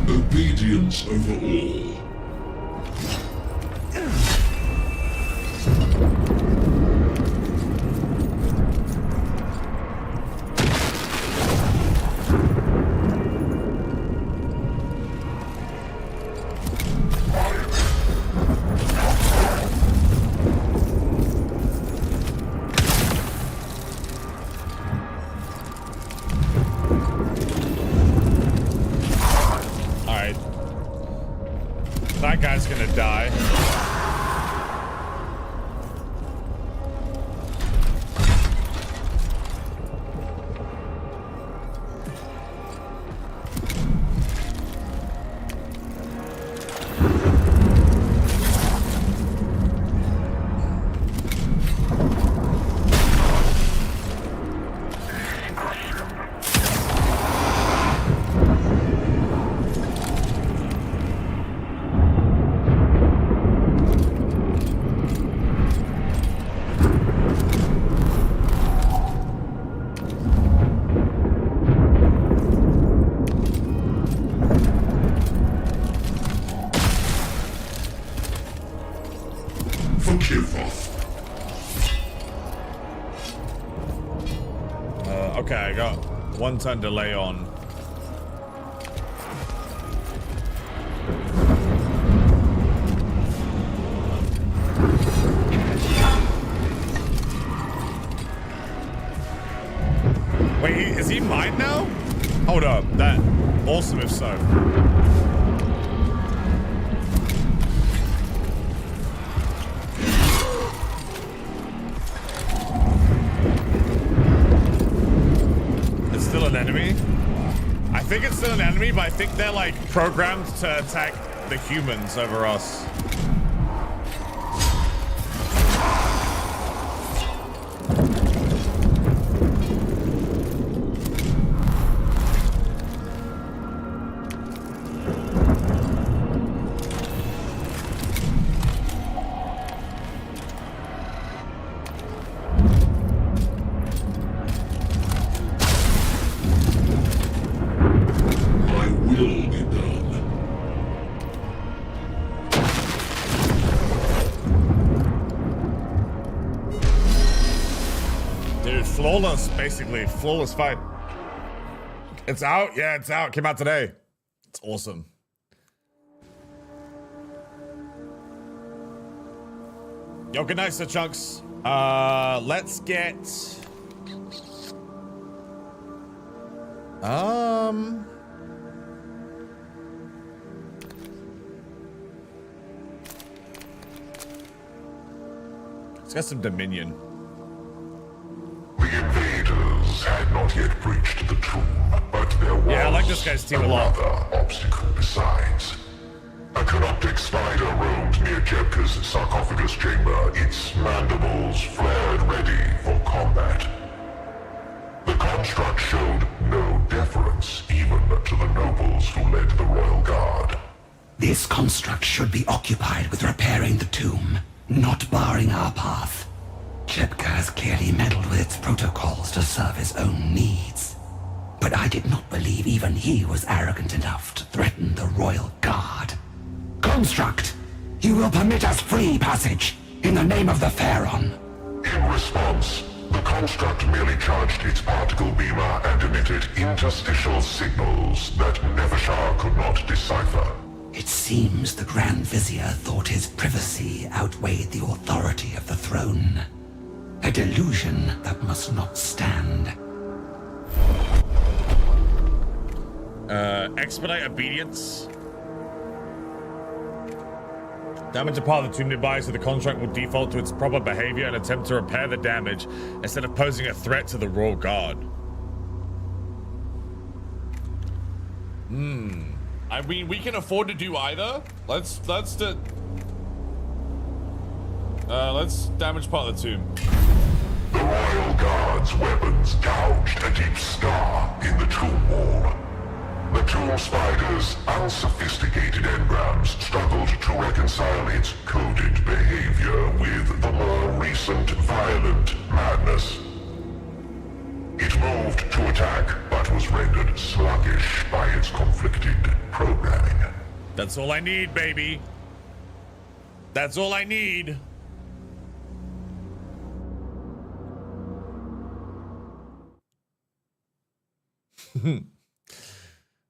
Obedience over all. That guy's gonna die. Okay, I got 1 turn delay on. Wait, is he mine now? Hold up, that awesome if so. Still an enemy? I think it's still an enemy, but I think they're like programmed to attack the humans over us. Flawless, basically. Flawless fight. It's out? Yeah, it's out. Came out today. It's awesome. Yo, good night, Sir Chunks. Let's get... Let's get some Dominion. The invaders had not yet breached the tomb, but there was I like this guy's team a lot. another obstacle besides. A corrupted spider roamed near Jepka's sarcophagus chamber, its mandibles flared ready for combat. The construct showed no deference even to the nobles who led the royal guard. This construct should be occupied with repairing the tomb, not barring our path. Jepka has clearly meddled with its protocols to serve his own needs. But I did not believe even he was arrogant enough to threaten the royal guard. Construct, You will permit us free passage in the name of the Pharaon. In response, the construct merely charged its particle beamer and emitted interstitial signals that Nevershar could not decipher. It seems the Grand Vizier thought his privacy outweighed the authority of the throne. A delusion that must not stand. Expedite obedience. Damage a part of the tomb nearby, so the construct will default to its proper behavior and attempt to repair the damage instead of posing a threat to the Royal Guard. I mean, we can afford to do either. Let's damage part of the tomb. The Royal Guard's weapons gouged a deep scar in the tomb wall. The tomb spider's unsophisticated engrams struggled to reconcile its coded behavior with the more recent violent madness. It moved to attack, but was rendered sluggish by its conflicted programming. That's all I need, baby. That's all I need.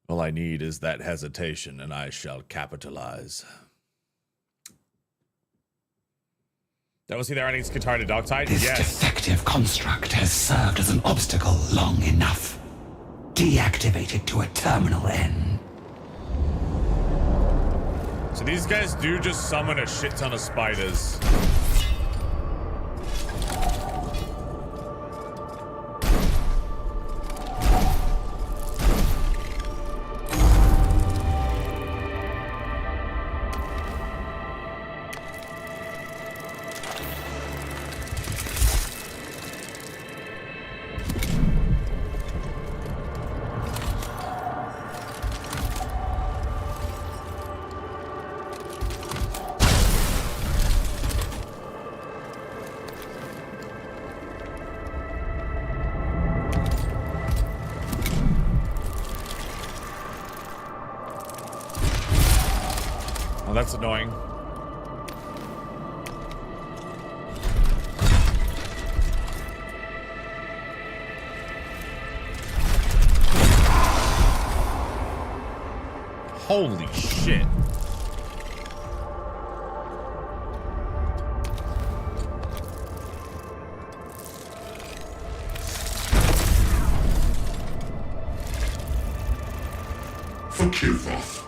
All I need is that hesitation, and I shall capitalize. That was see there any guitar to Darktide? This Yes. defective construct has served as an obstacle long enough. Deactivate it to a terminal end. So these guys do just summon a shit ton of spiders. Oh, that's annoying. Holy shit. Forgive us.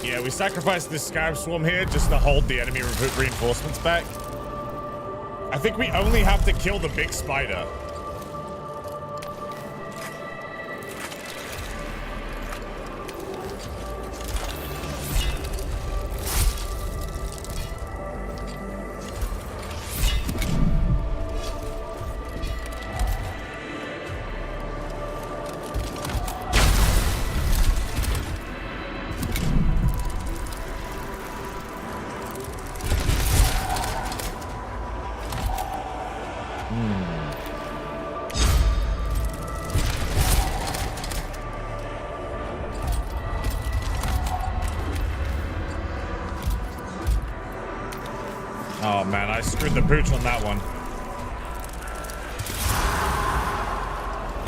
Yeah, we sacrificed this Scarab Swarm here just to hold the enemy reinforcements back. I think we only have to kill the big spider. Oh man, I screwed the pooch on that one.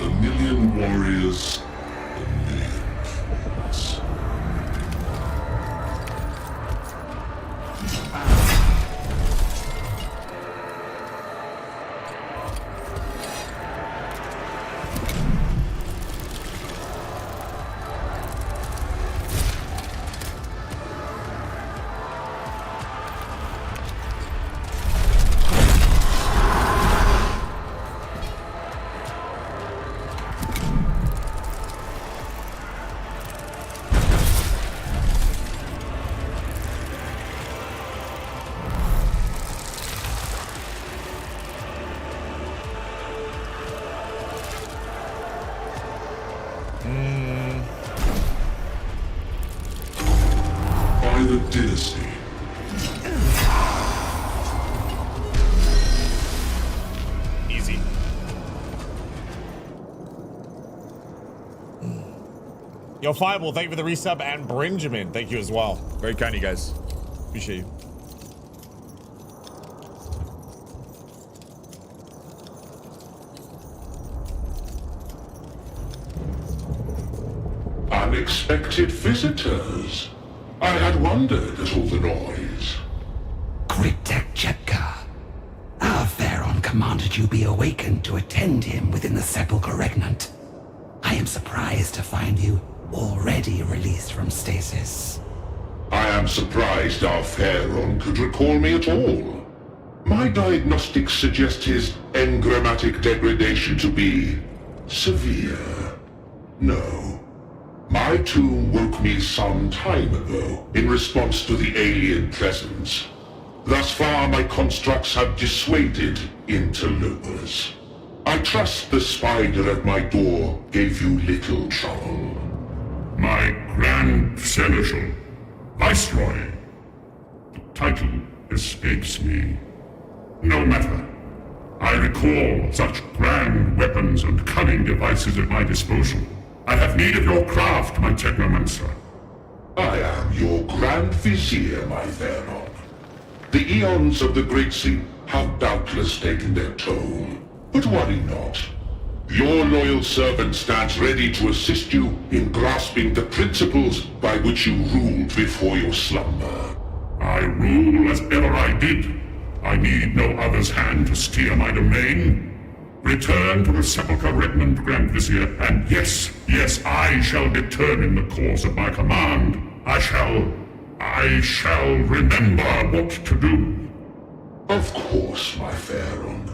A million warriors, a million thoughts. By the dynasty. Easy. Yo, Fireball, thank you for the resub, and Benjamin, thank you as well. Very kind of you guys. Appreciate you. Unexpected visitors. I had wondered at all the noise. Cryptek Jepka. Our Pharaon commanded you be awakened to attend him within the Sepulchre Regnant. I am surprised to find you already released from stasis. I am surprised our Pharaon could recall me at all. My diagnostics suggest his engrammatic degradation to be severe. No. My tomb woke me some time ago in response to the alien presence. Thus far, my constructs have dissuaded interlopers. I trust the spider at my door gave you little trouble. My Grand Seneschal, Viceroy. The title escapes me. No matter. I recall such grand weapons and cunning devices at my disposal. I have need of your craft, my Technomancer. I am your Grand Vizier, my Pharaon. The eons of the Great Sea have doubtless taken their toll, but worry not. Your loyal servant stands ready to assist you in grasping the principles by which you ruled before your slumber. I rule as ever I did. I need no other's hand to steer my domain. Return to the Sepulchre Regnant, Grand Vizier, and yes, I shall determine the course of my command. I shall remember what to do. Of course, my Pharaon.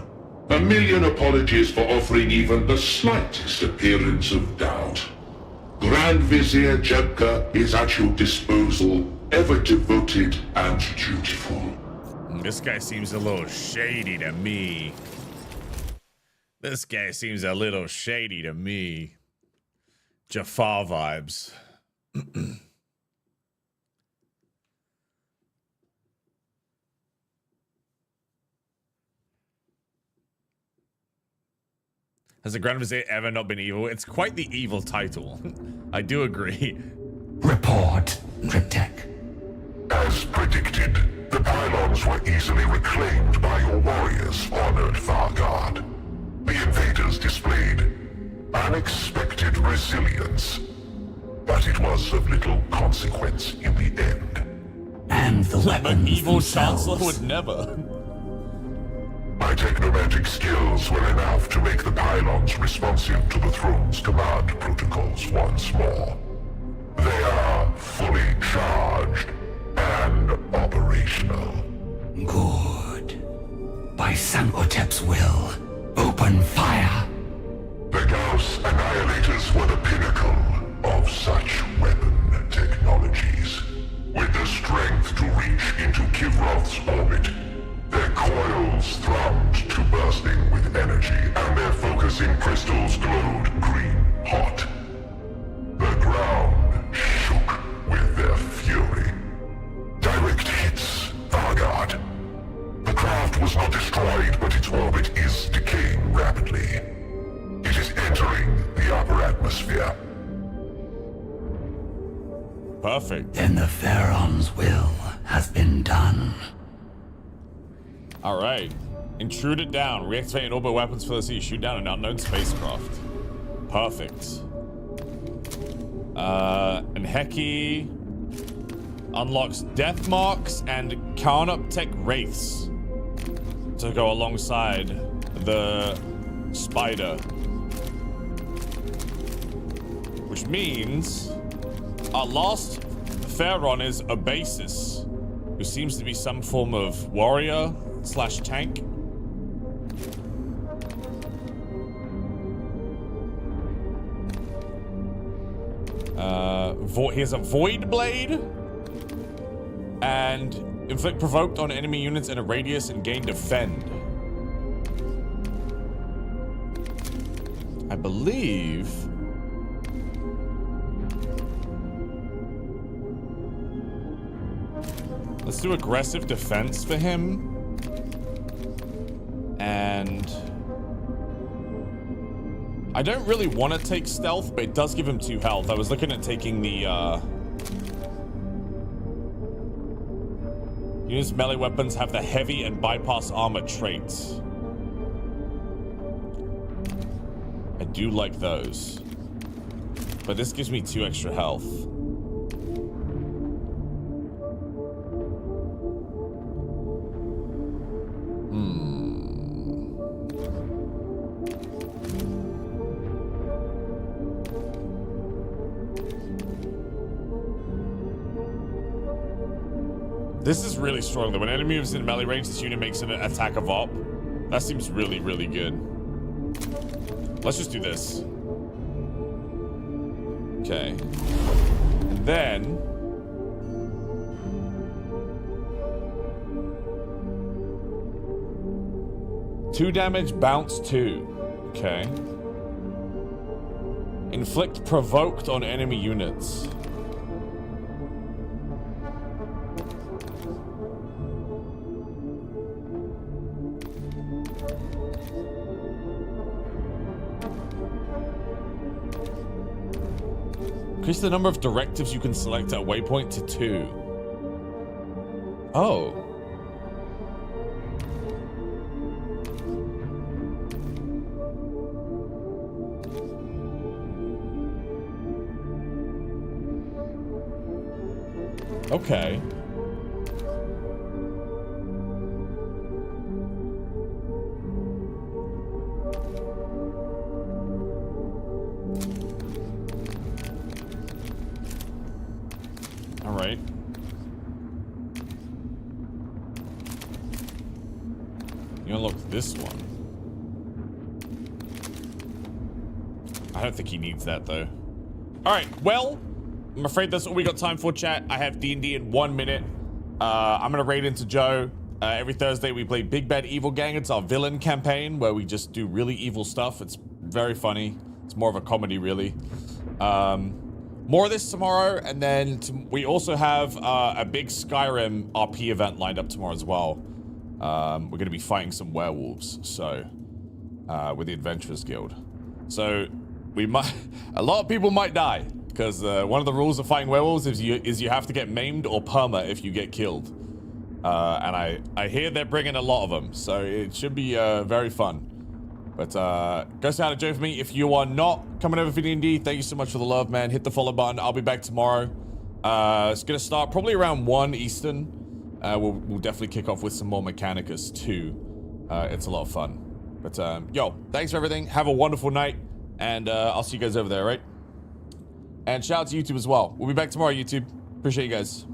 A million apologies for offering even the slightest appearance of doubt. Grand Vizier Jebka is at your disposal, ever devoted and dutiful. This guy seems a little shady to me. Jafar vibes. Has the Grand Vizier ever not been evil? It's quite the evil title. I do agree. Report, Cryptek. As predicted, the pylons were easily reclaimed by your warriors, honored Vargard. The invaders displayed unexpected resilience, but it was of little consequence in the end. And the weapons The evil themselves. chancellor would never. My technomantic skills were enough to make the pylons responsive to the throne's command protocols once more. They are fully charged and operational. Good. By Sankotep's will, open fire. The Gauss Annihilators were the pinnacle of such weapon technologies. With the strength to reach into Kivroth's orbit, their coils thrummed to bursting with energy, and their focusing crystals glowed green hot. The ground shook with their fury. Direct hits, Vargard. The craft was not destroyed, but its orbit is decaying rapidly. It is entering the upper atmosphere. Perfect. Then the Pharaon's will has been done. All right. Intrude it down. Reactivate orbit weapons for the sea. Shoot down an unknown spacecraft. Perfect. And Heki unlocks death marks and Carnoptech wraiths to go alongside the spider. Which means our last Pharaon is Obasis, who seems to be some form of warrior / tank. He has a Void Blade and inflict provoked on enemy units in a radius and gain defend. I believe Let's do aggressive defense for him. And I don't really want to take stealth, but it does give him 2 health. I was looking at taking the units melee weapons have the heavy and bypass armor traits. I do like those. But this gives me 2 extra health. This is really strong though. When enemy moves in melee range, this unit makes an attack of op. That seems really, really good. Let's just do this. Okay. And then... two damage, bounce 2. Okay. Inflict provoked on enemy units. Increase the number of directives you can select at a waypoint to 2. Oh. Okay. All right. You unlock this one. I don't think he needs that though. All right, well, I'm afraid that's all we got time for, chat. I have D&D in 1 minute. I'm gonna raid into Joe. Every Thursday we play Big Bad Evil Gang. It's our villain campaign where we just do really evil stuff. It's very funny. It's more of a comedy, really. More of this tomorrow, and then we also have a big Skyrim RP event lined up tomorrow as well. We're gonna be fighting some werewolves, so with the Adventurers Guild. So we might, a lot of people might die. Because one of the rules of fighting werewolves is you have to get maimed or perma if you get killed. And I hear they're bringing a lot of them, so it should be very fun. But go say hi to Joe for me. If you are not coming over for D&D, thank you so much for the love, man. Hit the follow button. I'll be back tomorrow. It's going to start probably around 1 Eastern. We'll definitely kick off with some more Mechanicus too. It's a lot of fun. But yo, thanks for everything. Have a wonderful night. And I'll see you guys over there, right? And shout out to YouTube as well. We'll be back tomorrow, YouTube. Appreciate you guys.